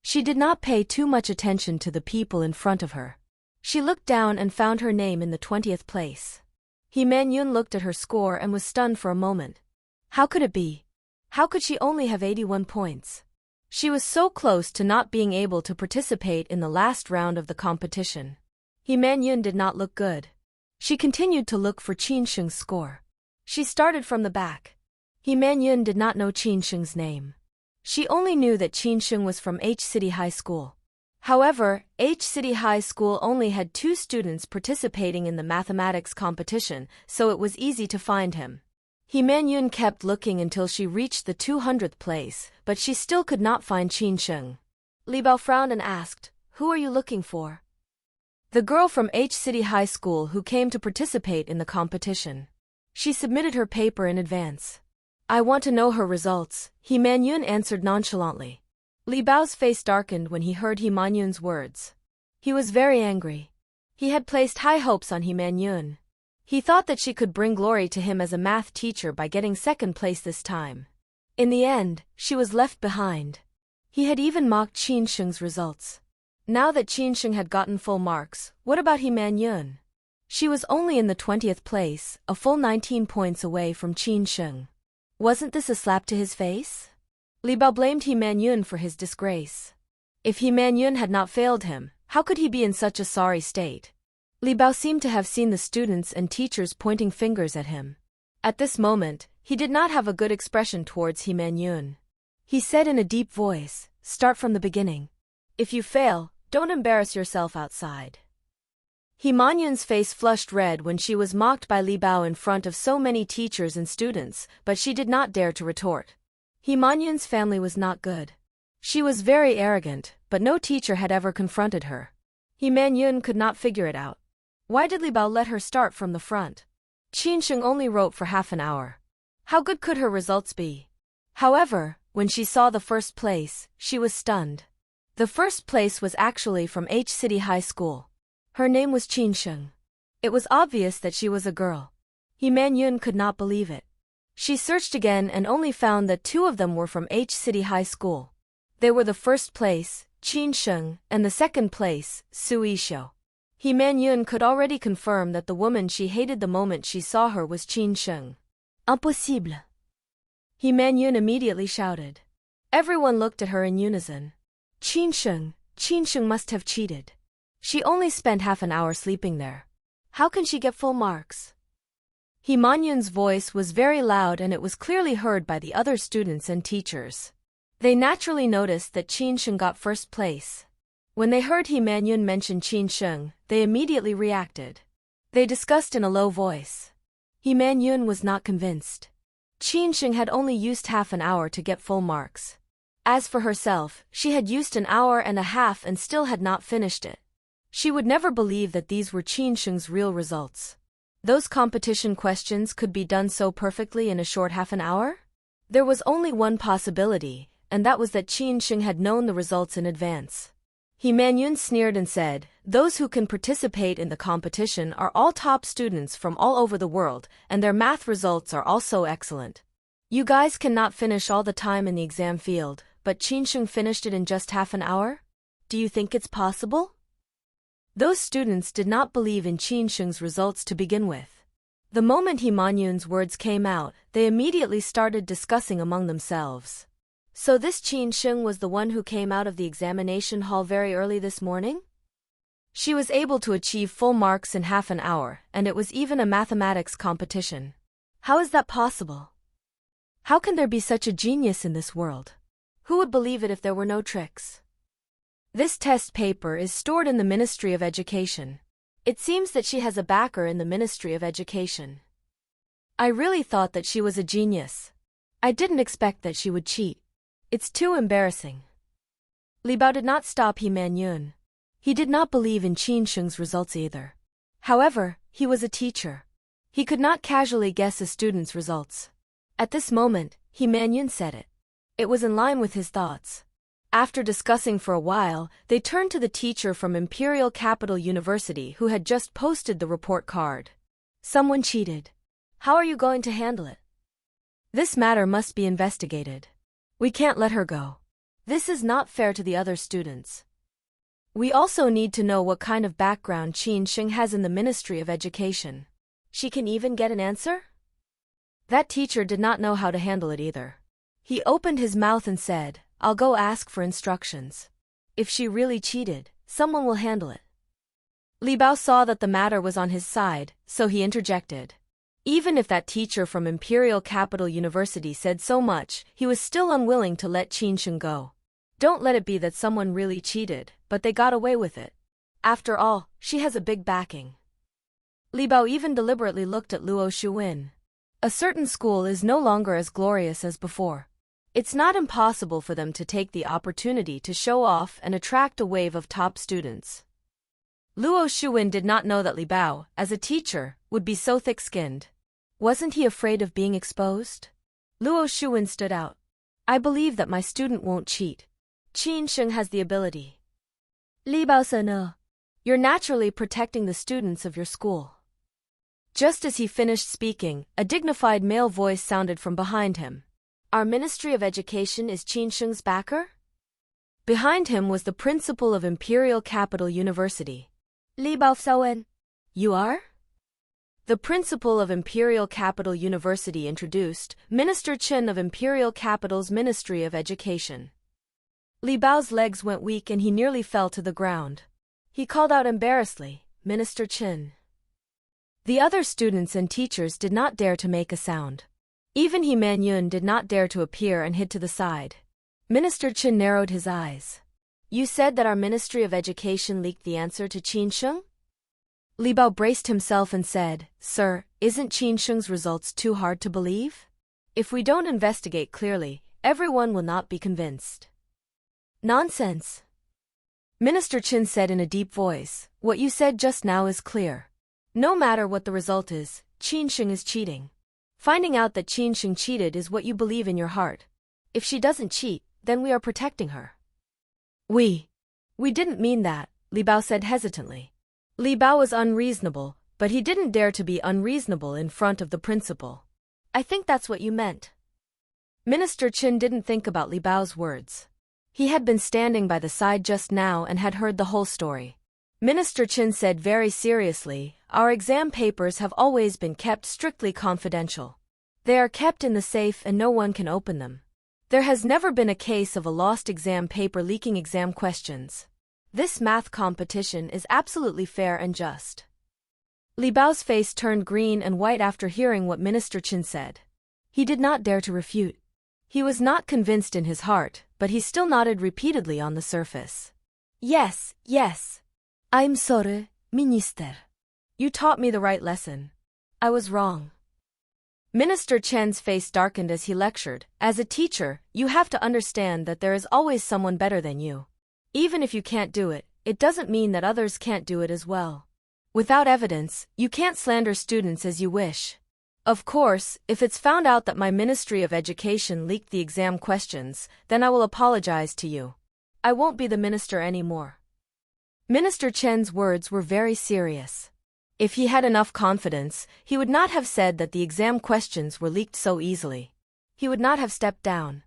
She did not pay too much attention to the people in front of her. She looked down and found her name in the 20th place. He Manyun looked at her score and was stunned for a moment. How could it be? How could she only have 81 points? She was so close to not being able to participate in the last round of the competition. He Manyun did not look good. She continued to look for Qin Sheng's score. She started from the back. He Man-yun did not know Qin Sheng's name. She only knew that Qin Sheng was from H City High School. However, H City High School only had 2 students participating in the mathematics competition, so it was easy to find him. He Man-yun kept looking until she reached the 200th place, but she still could not find Qin Sheng. Li Bao frowned and asked, "Who are you looking for?" "The girl from H City High School who came to participate in the competition. She submitted her paper in advance. I want to know her results," He Man-yun answered nonchalantly. Li Bao's face darkened when he heard He Man-yun's words. He was very angry. He had placed high hopes on He Man-yun. He thought that she could bring glory to him as a math teacher by getting 2nd place this time. In the end, she was left behind. He had even mocked Qin Sheng's results. Now that Qin Sheng had gotten full marks, what about He Man-yun? She was only in the 20th place, a full 19 points away from Qin Sheng. Wasn't this a slap to his face? Li Bao blamed He Man-yun for his disgrace. If He Man-yun had not failed him, how could he be in such a sorry state? Li Bao seemed to have seen the students and teachers pointing fingers at him. At this moment, he did not have a good expression towards He Man-yun. He said in a deep voice, "Start from the beginning. If you fail, don't embarrass yourself outside." He Man-yun's face flushed red when she was mocked by Li Bao in front of so many teachers and students, but she did not dare to retort. He Man-yun's family was not good. She was very arrogant, but no teacher had ever confronted her. He Man-yun could not figure it out. Why did Li Bao let her start from the front? Qin Sheng only wrote for half an hour. How good could her results be? However, when she saw the 1st place, she was stunned. The 1st place was actually from H City High School. Her name was Qin Sheng. It was obvious that she was a girl. He Man-yun could not believe it. She searched again and only found that 2 of them were from H City High School. They were the 1st place, Qin Sheng, and the 2nd place, Su Yishou. He Man-yun could already confirm that the woman she hated the moment she saw her was Qin Sheng. Impossible! He Man-yun immediately shouted. Everyone looked at her in unison. Qin Sheng must have cheated. She only spent half an hour sleeping there. How can she get full marks? He Man-yun's voice was very loud and it was clearly heard by the other students and teachers. They naturally noticed that Qin Sheng got 1st place. When they heard He Man-yun mention Qin Sheng, they immediately reacted. They discussed in a low voice. He Man-yun was not convinced. Qin Sheng had only used half an hour to get full marks. As for herself, she had used an hour and a half and still had not finished it. She would never believe that these were Qin Sheng's real results. Those competition questions could be done so perfectly in a short half an hour? There was only one possibility, and that was that Qin Sheng had known the results in advance. He Man-yun sneered and said, "Those who can participate in the competition are all top students from all over the world, and their math results are also excellent. You guys cannot finish all the time in the exam field, but Qin Sheng finished it in just half an hour? Do you think it's possible?" Those students did not believe in Qin Sheng's results to begin with. The moment He Man-yun's words came out, they immediately started discussing among themselves. So this Qin Sheng was the one who came out of the examination hall very early this morning? She was able to achieve full marks in half an hour, and it was even a mathematics competition. How is that possible? How can there be such a genius in this world? Who would believe it if there were no tricks? This test paper is stored in the Ministry of Education. It seems that she has a backer in the Ministry of Education. I really thought that she was a genius. I didn't expect that she would cheat. It's too embarrassing. Li Bao did not stop He Man-yun. He did not believe in Qin Sheng's results either. However, he was a teacher. He could not casually guess a student's results. At this moment, He Man-yun said it. It was in line with his thoughts. After discussing for a while, they turned to the teacher from Imperial Capital University who had just posted the report card. Someone cheated. How are you going to handle it? This matter must be investigated. We can't let her go. This is not fair to the other students. We also need to know what kind of background Qin Sheng has in the Ministry of Education. She can even get an answer? That teacher did not know how to handle it either. He opened his mouth and said, "I'll go ask for instructions. If she really cheated, someone will handle it." Li Bao saw that the matter was on his side, so he interjected. Even if that teacher from Imperial Capital University said so much, he was still unwilling to let Qin Sheng go. Don't let it be that someone really cheated, but they got away with it. After all, she has a big backing. Li Bao even deliberately looked at Luo Shuwen. A certain school is no longer as glorious as before. It's not impossible for them to take the opportunity to show off and attract a wave of top students. Luo Shuwen did not know that Li Bao, as a teacher, would be so thick-skinned. Wasn't he afraid of being exposed? Luo Shuwen stood out. I believe that my student won't cheat. Qin Sheng has the ability. Li Bao said no. You're naturally protecting the students of your school. Just as he finished speaking, a dignified male voice sounded from behind him. Our Ministry of Education is Qin Sheng's backer? Behind him was the principal of Imperial Capital University. Li Bao Sawen. You are? The principal of Imperial Capital University introduced, Minister Chen of Imperial Capital's Ministry of Education. Li Bao's legs went weak and he nearly fell to the ground. He called out embarrassedly, Minister Chen. The other students and teachers did not dare to make a sound. Even He Man Yun did not dare to appear and hid to the side. Minister Chen narrowed his eyes. You said that our Ministry of Education leaked the answer to Qin Sheng? Li Bao braced himself and said, Sir, isn't Qin Sheng's results too hard to believe? If we don't investigate clearly, everyone will not be convinced. Nonsense. Minister Chen said in a deep voice, what you said just now is clear. No matter what the result is, Qin Sheng is cheating. Finding out that Qin Sheng cheated is what you believe in your heart. If she doesn't cheat, then we are protecting her. We didn't mean that, Li Bao said hesitantly. Li Bao was unreasonable, but he didn't dare to be unreasonable in front of the principal. I think that's what you meant. Minister Chen didn't think about Li Bao's words. He had been standing by the side just now and had heard the whole story. Minister Chen said very seriously, Our exam papers have always been kept strictly confidential. They are kept in the safe and no one can open them. There has never been a case of a lost exam paper leaking exam questions. This math competition is absolutely fair and just. Li Bao's face turned green and white after hearing what Minister Chen said. He did not dare to refute. He was not convinced in his heart, but he still nodded repeatedly on the surface. Yes, yes. I'm sorry, Minister. You taught me the right lesson. I was wrong. Minister Chen's face darkened as he lectured. As a teacher, you have to understand that there is always someone better than you. Even if you can't do it, it doesn't mean that others can't do it as well. Without evidence, you can't slander students as you wish. Of course, if it's found out that my Ministry of Education leaked the exam questions, then I will apologize to you. I won't be the minister anymore. Minister Chen's words were very serious. If he had enough confidence, he would not have said that the exam questions were leaked so easily. He would not have stepped down.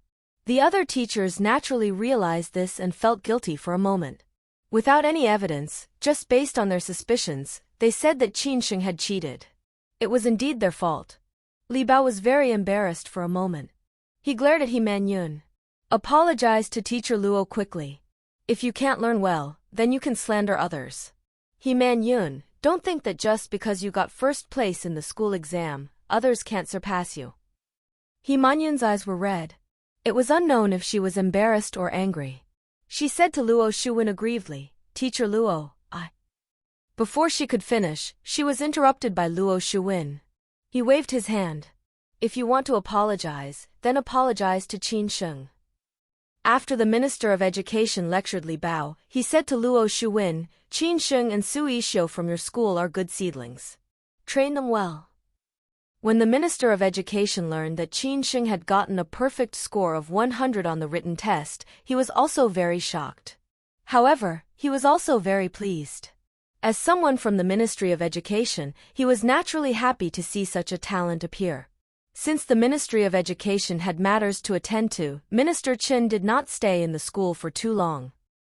The other teachers naturally realized this and felt guilty for a moment. Without any evidence, just based on their suspicions, they said that Qin Sheng had cheated. It was indeed their fault. Li Bao was very embarrassed for a moment. He glared at He Man Yun. Apologized to Teacher Luo quickly. If you can't learn well, then you can slander others. He Man Yun, don't think that just because you got first place in the school exam, others can't surpass you. He Man Yun's eyes were red. It was unknown if she was embarrassed or angry. She said to Luo Shuwen aggrievedly, Teacher Luo, Before she could finish, she was interrupted by Luo Shuwen. He waved his hand. If you want to apologize, then apologize to Qin Sheng. After the Minister of Education lectured Li Bao, he said to Luo Shuwen, Qin Sheng and Su Yishio from your school are good seedlings. Train them well. When the Minister of Education learned that Qin Sheng had gotten a perfect score of 100 on the written test, he was also very shocked. However, he was also very pleased. As someone from the Ministry of Education, he was naturally happy to see such a talent appear. Since the Ministry of Education had matters to attend to, Minister Chen did not stay in the school for too long.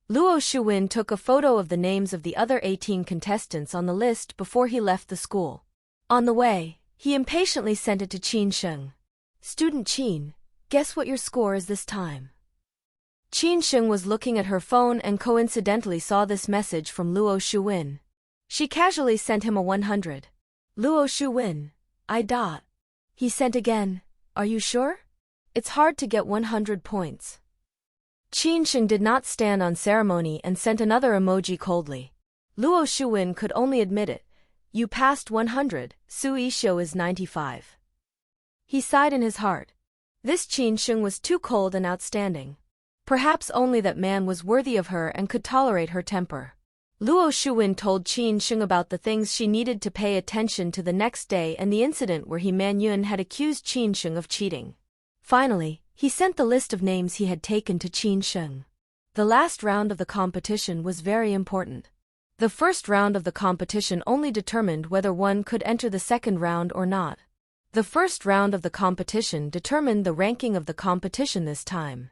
Luo Shuwen took a photo of the names of the other 18 contestants on the list before he left the school. On the way, he impatiently sent it to Qin Sheng. Student Qin, guess what your score is this time? Qin Sheng was looking at her phone and coincidentally saw this message from Luo Shuwen. She casually sent him a 100. Luo Shuwen. I dot. He sent again. Are you sure? It's hard to get 100 points. Qin Sheng did not stand on ceremony and sent another emoji coldly. Luo Shuwen could only admit it. You passed 100, Su Yishou is 95. He sighed in his heart. This Qin Sheng was too cold and outstanding. Perhaps only that man was worthy of her and could tolerate her temper. Luo Shuwen told Qin Sheng about the things she needed to pay attention to the next day and the incident where Man Yun had accused Qin Sheng of cheating. Finally, he sent the list of names he had taken to Qin Sheng. The last round of the competition was very important. The first round of the competition only determined whether one could enter the second round or not. The first round of the competition determined the ranking of the competition this time.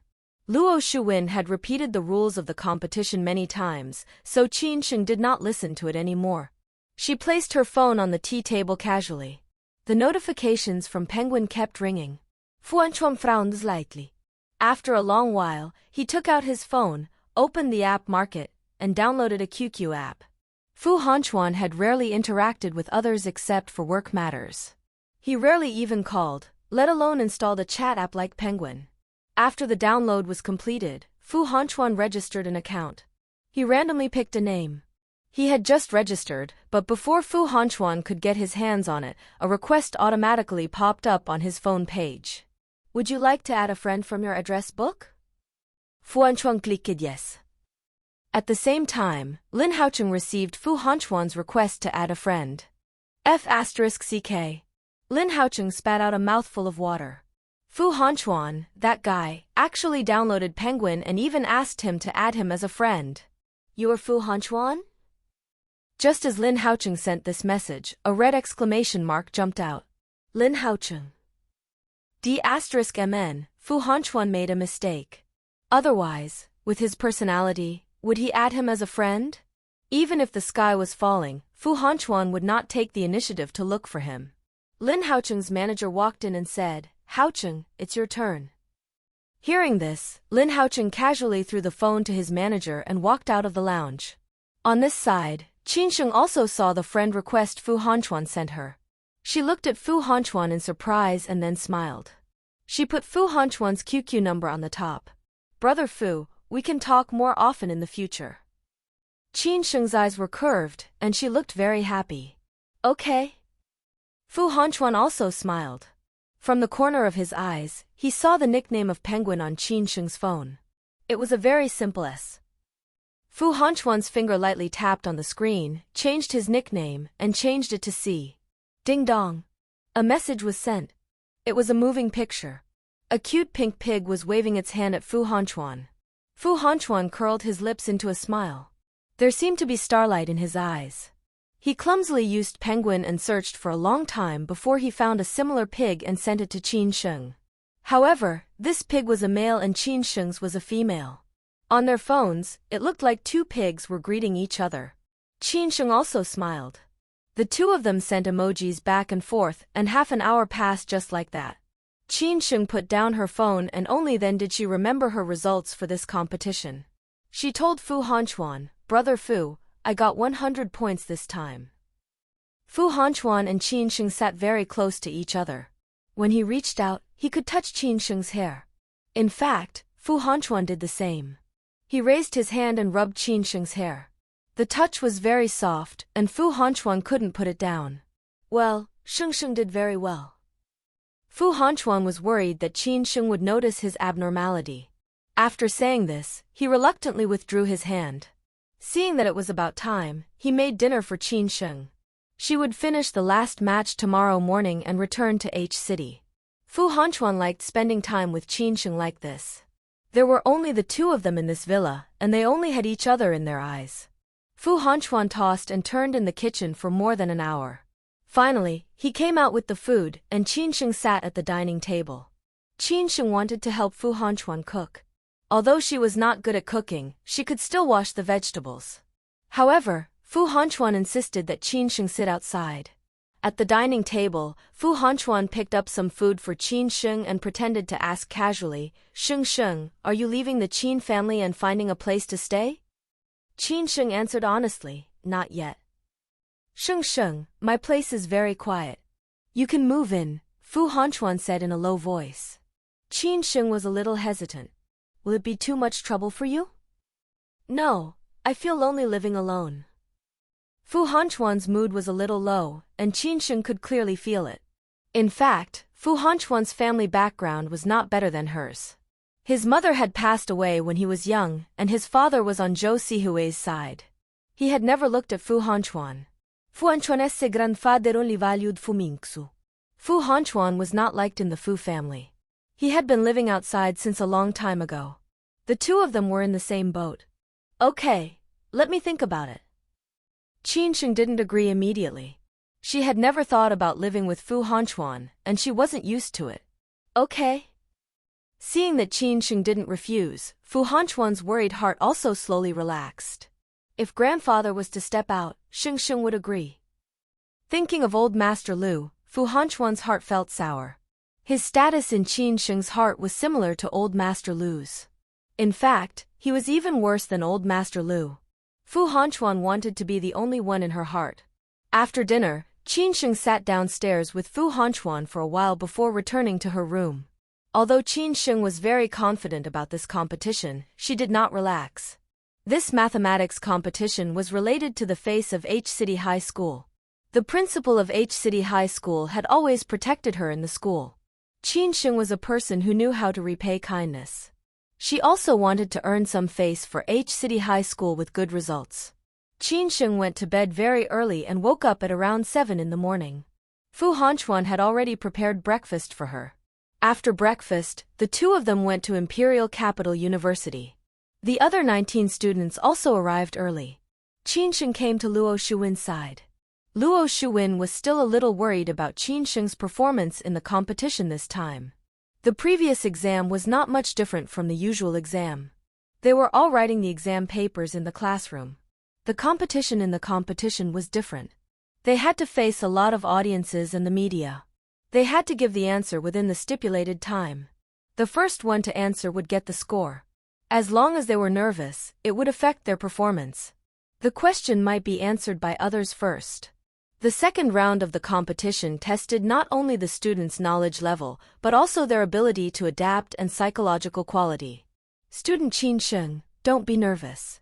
Luo Shuwen had repeated the rules of the competition many times, so Qin Sheng did not listen to it anymore. She placed her phone on the tea table casually. The notifications from Penguin kept ringing. Fu Hanchuan frowned slightly. After a long while, he took out his phone, opened the app market, and downloaded a QQ app. Fu Hanchuan had rarely interacted with others except for work matters. He rarely even called, let alone installed a chat app like Penguin. After the download was completed, Fu Hanchuan registered an account. He randomly picked a name. He had just registered, but before Fu Hanchuan could get his hands on it, a request automatically popped up on his phone page. Would you like to add a friend from your address book? Fu Hanchuan clicked yes. At the same time, Lin Haocheng received Fu Hanchuan's request to add a friend. F***CK. Lin Haocheng spat out a mouthful of water. Fu Hanchuan, that guy, actually downloaded Penguin and even asked him to add him as a friend. You are Fu Hanchuan? Just as Lin Haocheng sent this message, a red exclamation mark jumped out. Lin Haocheng. D**MN, Fu Hanchuan made a mistake. Otherwise, with his personality, would he add him as a friend? Even if the sky was falling, Fu Hanchuan would not take the initiative to look for him. Lin Haocheng's manager walked in and said, Haocheng, it's your turn. Hearing this, Lin Haocheng casually threw the phone to his manager and walked out of the lounge. On this side, Qin Sheng also saw the friend request Fu Hanchuan sent her. She looked at Fu Hanchuan in surprise and then smiled. She put Fu Hanchuan's QQ number on the top. Brother Fu, we can talk more often in the future. Qin Sheng's eyes were curved, and she looked very happy. Okay. Fu Hanchuan also smiled. From the corner of his eyes, he saw the nickname of Penguin on Qin Sheng's phone. It was a very simple S. Fu Hanchuan's finger lightly tapped on the screen, changed his nickname, and changed it to C. Ding dong. A message was sent. It was a moving picture. A cute pink pig was waving its hand at Fu Hanchuan. Fu Hanchuan curled his lips into a smile. There seemed to be starlight in his eyes. He clumsily used Penguin and searched for a long time before he found a similar pig and sent it to Qin Sheng. However, this pig was a male and Qin Sheng's was a female. On their phones, it looked like two pigs were greeting each other. Qin Sheng also smiled. The two of them sent emojis back and forth, and half an hour passed just like that. Qin Sheng put down her phone and only then did she remember her results for this competition. She told Fu Hanchuan, Brother Fu, I got 100 points this time. Fu Hanchuan and Qin Sheng sat very close to each other. When he reached out, he could touch Qin Sheng's hair. In fact, Fu Hanchuan did the same. He raised his hand and rubbed Qin Sheng's hair. The touch was very soft, and Fu Hanchuan couldn't put it down. Well, Sheng Sheng did very well. Fu Hanchuan was worried that Qin Sheng would notice his abnormality. After saying this, he reluctantly withdrew his hand. Seeing that it was about time, he made dinner for Qin Sheng. She would finish the last match tomorrow morning and return to H City. Fu Hanchuan liked spending time with Qin Sheng like this. There were only the two of them in this villa, and they only had each other in their eyes. Fu Hanchuan tossed and turned in the kitchen for more than an hour. Finally, he came out with the food, and Qin Sheng sat at the dining table. Qin Sheng wanted to help Fu Hanchuan cook. Although she was not good at cooking, she could still wash the vegetables. However, Fu Hanchuan insisted that Qin Sheng sit outside. At the dining table, Fu Hanchuan picked up some food for Qin Sheng and pretended to ask casually, Sheng Sheng, are you leaving the Qin family and finding a place to stay? Qin Sheng answered honestly, not yet. Sheng Sheng, my place is very quiet. You can move in, Fu Hanchuan said in a low voice. Qin Sheng was a little hesitant. Will it be too much trouble for you? No, I feel lonely living alone. Fu Hanchuan's mood was a little low, and Qin Sheng could clearly feel it. In fact, Fu Hanchuan's family background was not better than hers. His mother had passed away when he was young, and his father was on Zhou Sihui's side. He had never looked at Fu Hanchuan. Fu Hanchuan esse grandfather only valued Fu Mingsu. Fu Hanchuan was not liked in the Fu family. He had been living outside since a long time ago. The two of them were in the same boat. Okay, let me think about it. Qin Sheng didn't agree immediately. She had never thought about living with Fu Hanchuan, and she wasn't used to it. Okay. Seeing that Qin Sheng didn't refuse, Fu Hanchuan's worried heart also slowly relaxed. If grandfather was to step out, Sheng Sheng would agree. Thinking of old Master Lu, Fu Hanchuan's heart felt sour. His status in Qin Sheng's heart was similar to old Master Lu's. In fact, he was even worse than old Master Lu. Fu Hanchuan wanted to be the only one in her heart. After dinner, Qin Sheng sat downstairs with Fu Hanchuan for a while before returning to her room. Although Qin Sheng was very confident about this competition, she did not relax. This mathematics competition was related to the face of H City High School. The principal of H City High School had always protected her in the school. Qin Sheng was a person who knew how to repay kindness. She also wanted to earn some face for H City High School with good results. Qin Sheng went to bed very early and woke up at around 7 in the morning. Fu Hanchuan had already prepared breakfast for her. After breakfast, the two of them went to Imperial Capital University. The other 19 students also arrived early. Qin Sheng came to Luo Shuwin's side. Luo Shuwin was still a little worried about Qin Sheng's performance in the competition this time. The previous exam was not much different from the usual exam. They were all writing the exam papers in the classroom. The competition in the competition was different. They had to face a lot of audiences and the media. They had to give the answer within the stipulated time. The first one to answer would get the score. As long as they were nervous, it would affect their performance. The question might be answered by others first. The second round of the competition tested not only the students' knowledge level, but also their ability to adapt and psychological quality. Student Qin Sheng, don't be nervous.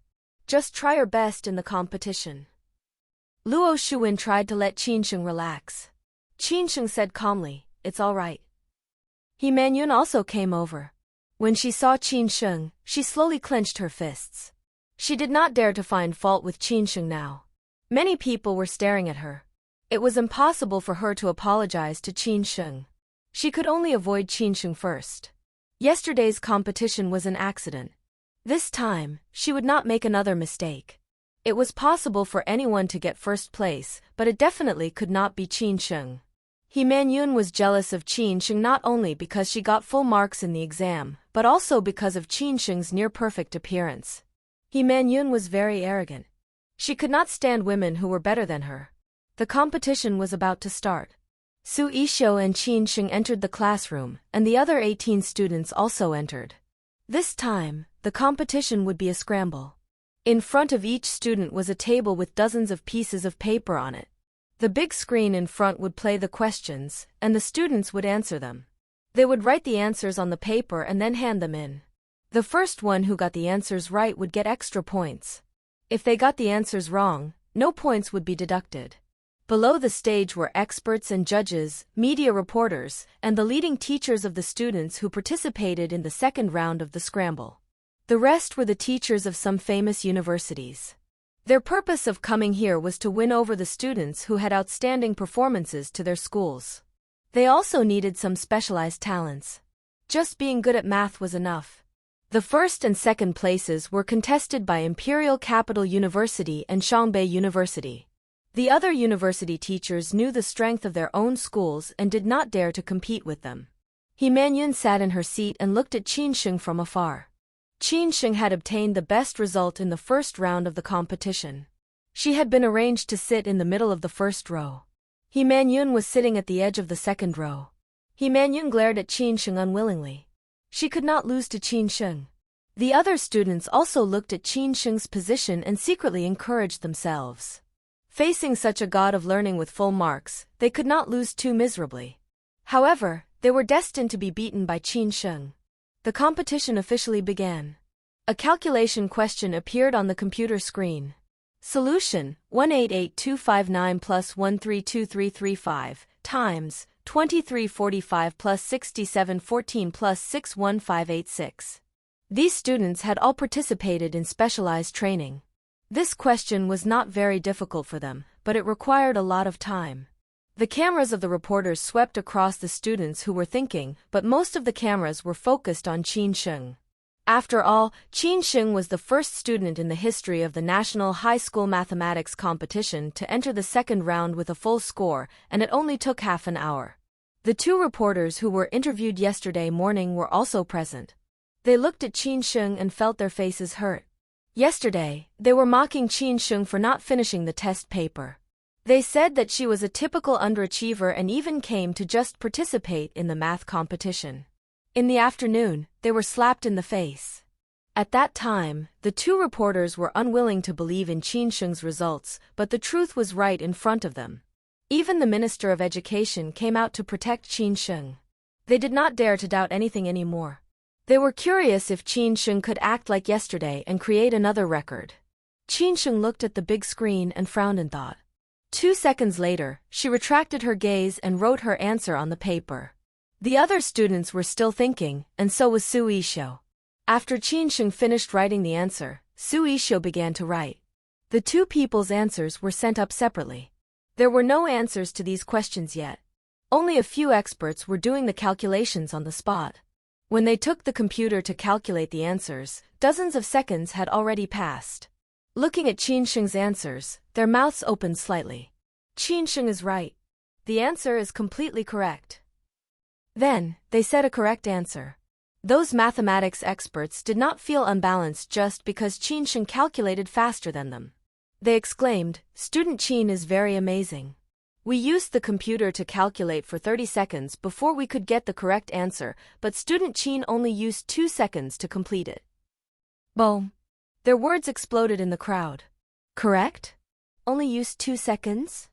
Just try your best in the competition. Luo Shuwen tried to let Qin Sheng relax. Qin Sheng said calmly, it's all right. He Manyun also came over. When she saw Qin Sheng, she slowly clenched her fists. She did not dare to find fault with Qin Sheng now. Many people were staring at her. It was impossible for her to apologize to Qin Sheng. She could only avoid Qin Sheng first. Yesterday's competition was an accident. This time, she would not make another mistake. It was possible for anyone to get first place, but it definitely could not be Qin Sheng. He Manyun was jealous of Qin Sheng not only because she got full marks in the exam, but also because of Qin Sheng's near-perfect appearance. He Manyun was very arrogant. She could not stand women who were better than her. The competition was about to start. Su Yishou and Qin Sheng entered the classroom, and the other 18 students also entered. This time, the competition would be a scramble. In front of each student was a table with dozens of pieces of paper on it. The big screen in front would play the questions, and the students would answer them. They would write the answers on the paper and then hand them in. The first one who got the answers right would get extra points. If they got the answers wrong, no points would be deducted. Below the stage were experts and judges, media reporters, and the leading teachers of the students who participated in the second round of the scramble. The rest were the teachers of some famous universities. Their purpose of coming here was to win over the students who had outstanding performances to their schools. They also needed some specialized talents. Just being good at math was enough. The first and second places were contested by Imperial Capital University and Shangbei University. The other university teachers knew the strength of their own schools and did not dare to compete with them. He Manyun sat in her seat and looked at Qin Sheng from afar. Qin Sheng had obtained the best result in the first round of the competition. She had been arranged to sit in the middle of the first row. He Manyun was sitting at the edge of the second row. He Manyun glared at Qin Sheng unwillingly. She could not lose to Qin Sheng. The other students also looked at Qin Sheng's position and secretly encouraged themselves. Facing such a god of learning with full marks, they could not lose too miserably. However, they were destined to be beaten by Qin Sheng. The competition officially began. A calculation question appeared on the computer screen. Solution: 188259 plus 132335 times 2345 plus 6714 plus 61586. These students had all participated in specialized training. This question was not very difficult for them, but it required a lot of time. The cameras of the reporters swept across the students who were thinking, but most of the cameras were focused on Qin Sheng. After all, Qin Sheng was the first student in the history of the National High School Mathematics competition to enter the second round with a full score, and it only took half an hour. The two reporters who were interviewed yesterday morning were also present. They looked at Qin Sheng and felt their faces hurt. Yesterday, they were mocking Qin Sheng for not finishing the test paper. They said that she was a typical underachiever and even came to just participate in the math competition. In the afternoon, they were slapped in the face. At that time, the two reporters were unwilling to believe in Qin Sheng's results, but the truth was right in front of them. Even the Minister of Education came out to protect Qin Sheng. They did not dare to doubt anything anymore. They were curious if Qin Sheng could act like yesterday and create another record. Qin Sheng looked at the big screen and frowned in thought. 2 seconds later, she retracted her gaze and wrote her answer on the paper. The other students were still thinking, and so was Su Yishuo. After Qin Sheng finished writing the answer, Su Yishuo began to write. The two people's answers were sent up separately. There were no answers to these questions yet. Only a few experts were doing the calculations on the spot. When they took the computer to calculate the answers, dozens of seconds had already passed. Looking at Qin Sheng's answers, their mouths opened slightly. Qin Sheng is right. The answer is completely correct. Then, they said a correct answer. Those mathematics experts did not feel unbalanced just because Qin Sheng calculated faster than them. They exclaimed, "Student Qin is very amazing. We used the computer to calculate for 30 seconds before we could get the correct answer, but student Qin only used 2 seconds to complete it." Boom! Their words exploded in the crowd. Correct? Only used 2 seconds?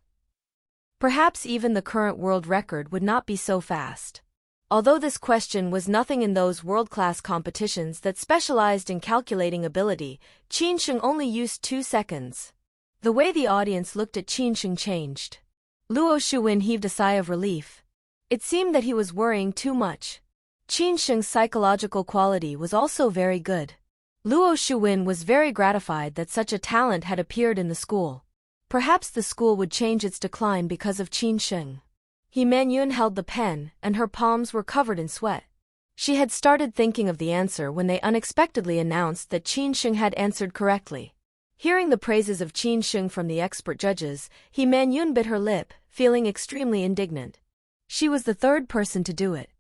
Perhaps even the current world record would not be so fast. Although this question was nothing in those world-class competitions that specialized in calculating ability, Qin Sheng only used 2 seconds. The way the audience looked at Qin Sheng changed. Luo Shuwen heaved a sigh of relief. It seemed that he was worrying too much. Qin Sheng's psychological quality was also very good. Luo Shuwen was very gratified that such a talent had appeared in the school. Perhaps the school would change its decline because of Qin Sheng. He Manyun held the pen, and her palms were covered in sweat. She had started thinking of the answer when they unexpectedly announced that Qin Sheng had answered correctly. Hearing the praises of Qin Sheng from the expert judges, He Manyun bit her lip, feeling extremely indignant. She was the third person to do it.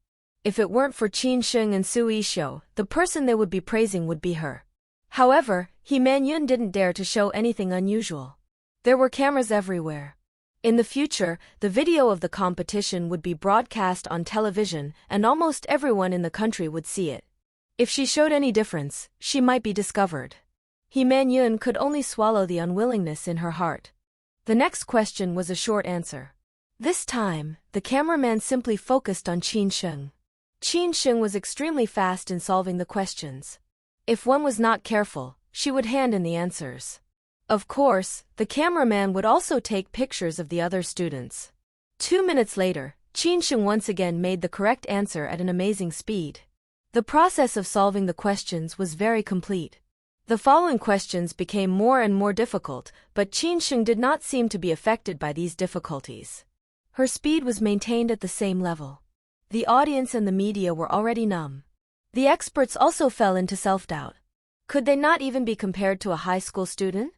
If it weren't for Qin Sheng and Su Yishuo, the person they would be praising would be her. However, He Manyun didn't dare to show anything unusual. There were cameras everywhere. In the future, the video of the competition would be broadcast on television, and almost everyone in the country would see it. If she showed any difference, she might be discovered. He Manyun could only swallow the unwillingness in her heart. The next question was a short answer. This time, the cameraman simply focused on Qin Sheng. Qin Sheng was extremely fast in solving the questions. If one was not careful, she would hand in the answers. Of course, the cameraman would also take pictures of the other students. 2 minutes later, Qin Sheng once again made the correct answer at an amazing speed. The process of solving the questions was very complete. The following questions became more and more difficult, but Qin Sheng did not seem to be affected by these difficulties. Her speed was maintained at the same level. The audience and the media were already numb. The experts also fell into self-doubt. Could they not even be compared to a high school student?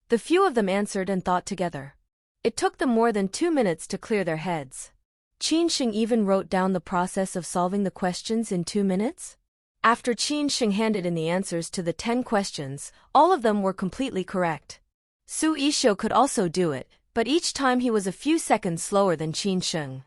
The few of them answered and thought together. It took them more than 2 minutes to clear their heads. Qin Sheng even wrote down the process of solving the questions in 2 minutes. After Qin Sheng handed in the answers to the 10 questions, all of them were completely correct. Su Yishuo could also do it, but each time he was a few seconds slower than Qin Sheng.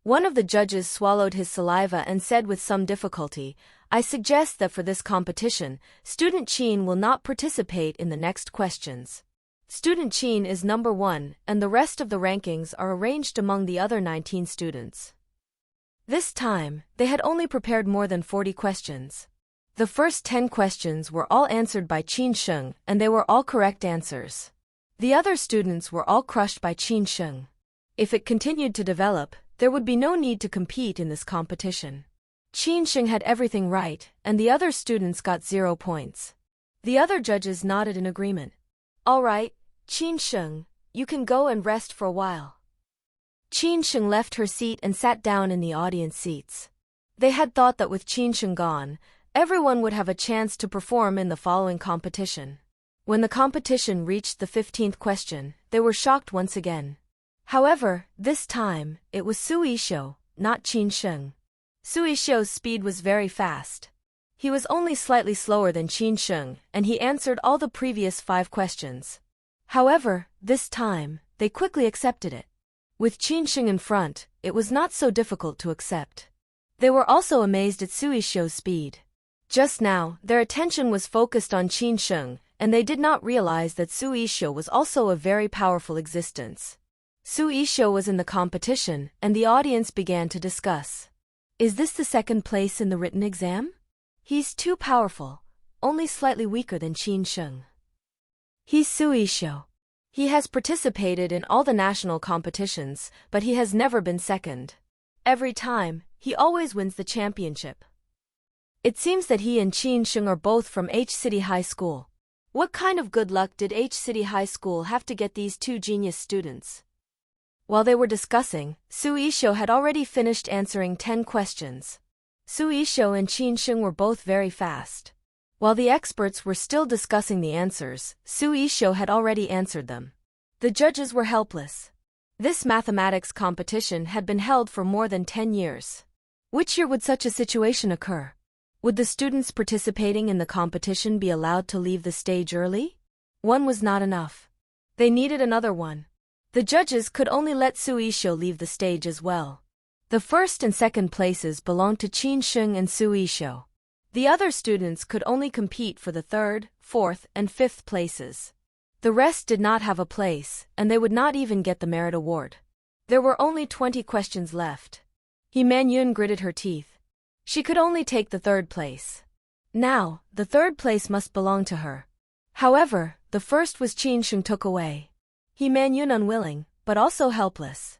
One of the judges swallowed his saliva and said with some difficulty, "I suggest that for this competition, student Qin will not participate in the next questions." Student Chin is number 1, and the rest of the rankings are arranged among the other 19 students. This time, they had only prepared more than 40 questions. The first 10 questions were all answered by Chin Sheng, and they were all correct answers. The other students were all crushed by Chin Sheng. If it continued to develop, there would be no need to compete in this competition. Chin Sheng had everything right, and the other students got 0 points. The other judges nodded in agreement. All right, Chin Sheng, you can go and rest for a while. Chin Sheng left her seat and sat down in the audience seats. They had thought that with Chin Sheng gone, everyone would have a chance to perform in the following competition. When the competition reached the 15th question, they were shocked once again. However, this time, it was Su Yishuo, not Chin Sheng. Su Yishuo's speed was very fast. He was only slightly slower than Chin Sheng, and he answered all the previous 5 questions. However, this time, they quickly accepted it. With Chin Sheng in front, it was not so difficult to accept. They were also amazed at Su Yishuo's speed. Just now, their attention was focused on Chin Sheng, and they did not realize that Su Yishuo was also a very powerful existence. Su Yishuo was in the competition, and the audience began to discuss. Is this the second place in the written exam? He's too powerful, only slightly weaker than Chin Sheng. He's Su Yishuo. He has participated in all the national competitions, but he has never been second. Every time, he always wins the championship. It seems that he and Chin Sheng are both from H City High School. What kind of good luck did H City High School have to get these 2 genius students? While they were discussing, Su Yishuo had already finished answering 10 questions. Su Yishuo and Chin Sheng were both very fast. While the experts were still discussing the answers, Su Yishuo had already answered them. The judges were helpless. This mathematics competition had been held for more than 10 years. Which year would such a situation occur? Would the students participating in the competition be allowed to leave the stage early? One was not enough. They needed another one. The judges could only let Su Yishuo leave the stage as well. The first and second places belonged to Chin Sheng and Su Yishuo. The other students could only compete for the 3rd, 4th, and 5th places. The rest did not have a place, and they would not even get the merit award. There were only 20 questions left. He Manyun gritted her teeth. She could only take the 3rd place. Now, the 3rd place must belong to her. However, the first was Chin Sheng took away. He Manyun unwilling, but also helpless.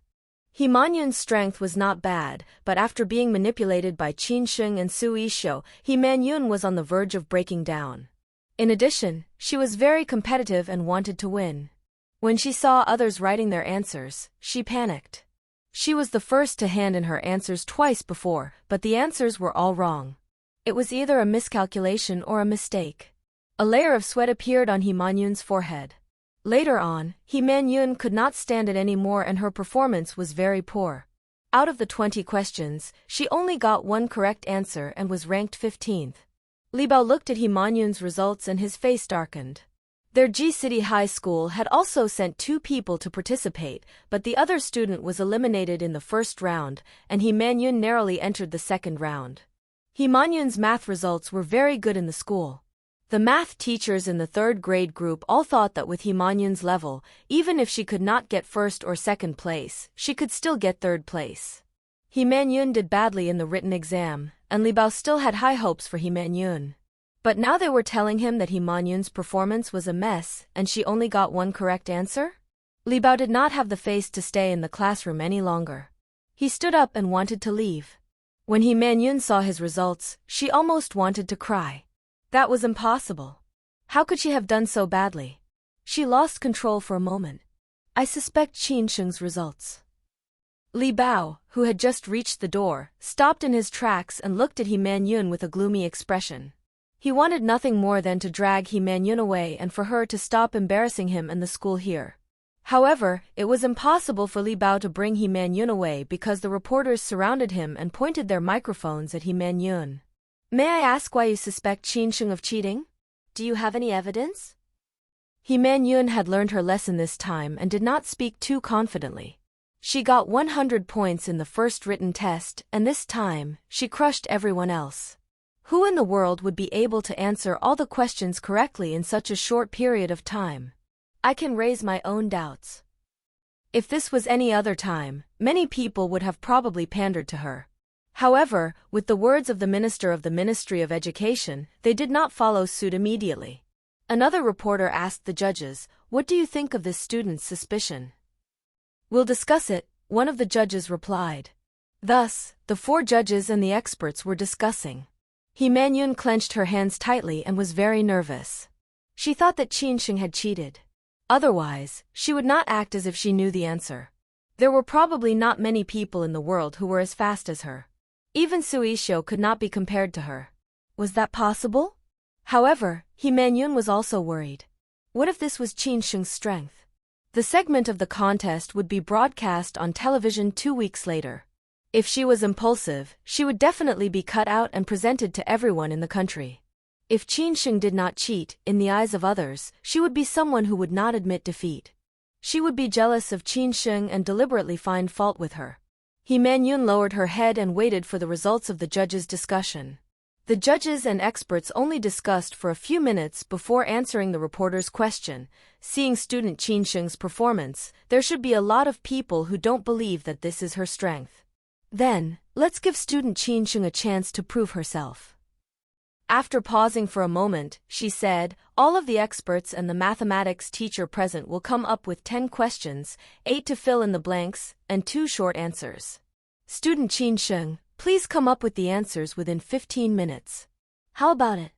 He Manyun's strength was not bad, but after being manipulated by Chin Sheng and Su Yishuo, He Manyun was on the verge of breaking down. In addition, she was very competitive and wanted to win. When she saw others writing their answers, she panicked. She was the first to hand in her answers twice before, but the answers were all wrong. It was either a miscalculation or a mistake. A layer of sweat appeared on He Manyun's forehead. Later on, He Manyun could not stand it anymore and her performance was very poor. Out of the 20 questions, she only got 1 correct answer and was ranked 15th. Li Bao looked at He Manyun's results and his face darkened. Their G City High School had also sent 2 people to participate, but the other student was eliminated in the first round, and He Manyun narrowly entered the second round. He Manyun's math results were very good in the school. The math teachers in the 3rd grade group all thought that with He Manyun's level, even if she could not get 1st or 2nd place, she could still get 3rd place. He Manyun did badly in the written exam, and Li Bao still had high hopes for He Manyun. But now they were telling him that He Manyun's performance was a mess and she only got 1 correct answer? Li Bao did not have the face to stay in the classroom any longer. He stood up and wanted to leave. When He Manyun saw his results, she almost wanted to cry. That was impossible. How could she have done so badly? She lost control for a moment. I suspect Chin Sheng's results. Li Bao, who had just reached the door, stopped in his tracks and looked at He Manyun with a gloomy expression. He wanted nothing more than to drag He Manyun away and for her to stop embarrassing him and the school here. However, it was impossible for Li Bao to bring He Manyun away because the reporters surrounded him and pointed their microphones at He Manyun. May I ask why you suspect Chin Sheng of cheating? Do you have any evidence? He Manyun had learned her lesson this time and did not speak too confidently. She got 100 points in the first written test, and this time, she crushed everyone else. Who in the world would be able to answer all the questions correctly in such a short period of time? I can raise my own doubts. If this was any other time, many people would have probably pandered to her. However, with the words of the Minister of the Ministry of Education, they did not follow suit immediately. Another reporter asked the judges, "What do you think of this student's suspicion?" "We'll discuss it," one of the judges replied. Thus, the 4 judges and the experts were discussing. He Man-yun clenched her hands tightly and was very nervous. She thought that Qin had cheated. Otherwise, she would not act as if she knew the answer. There were probably not many people in the world who were as fast as her. Even Suishio could not be compared to her. Was that possible? However, Man-yun was also worried. What if this was Qin's strength? The segment of the contest would be broadcast on television 2 weeks later. If she was impulsive, she would definitely be cut out and presented to everyone in the country. If Qin did not cheat, in the eyes of others, she would be someone who would not admit defeat. She would be jealous of Qin and deliberately find fault with her. Man-yun lowered her head and waited for the results of the judges' discussion. The judges and experts only discussed for a few minutes before answering the reporter's question. Seeing student Qin's performance, there should be a lot of people who don't believe that this is her strength. Then, let's give student Qin a chance to prove herself. After pausing for a moment, she said, "All of the experts and the mathematics teacher present will come up with 10 questions, 8 to fill in the blanks, and 2 short answers. Student Qin, please come up with the answers within 15 minutes. How about it?"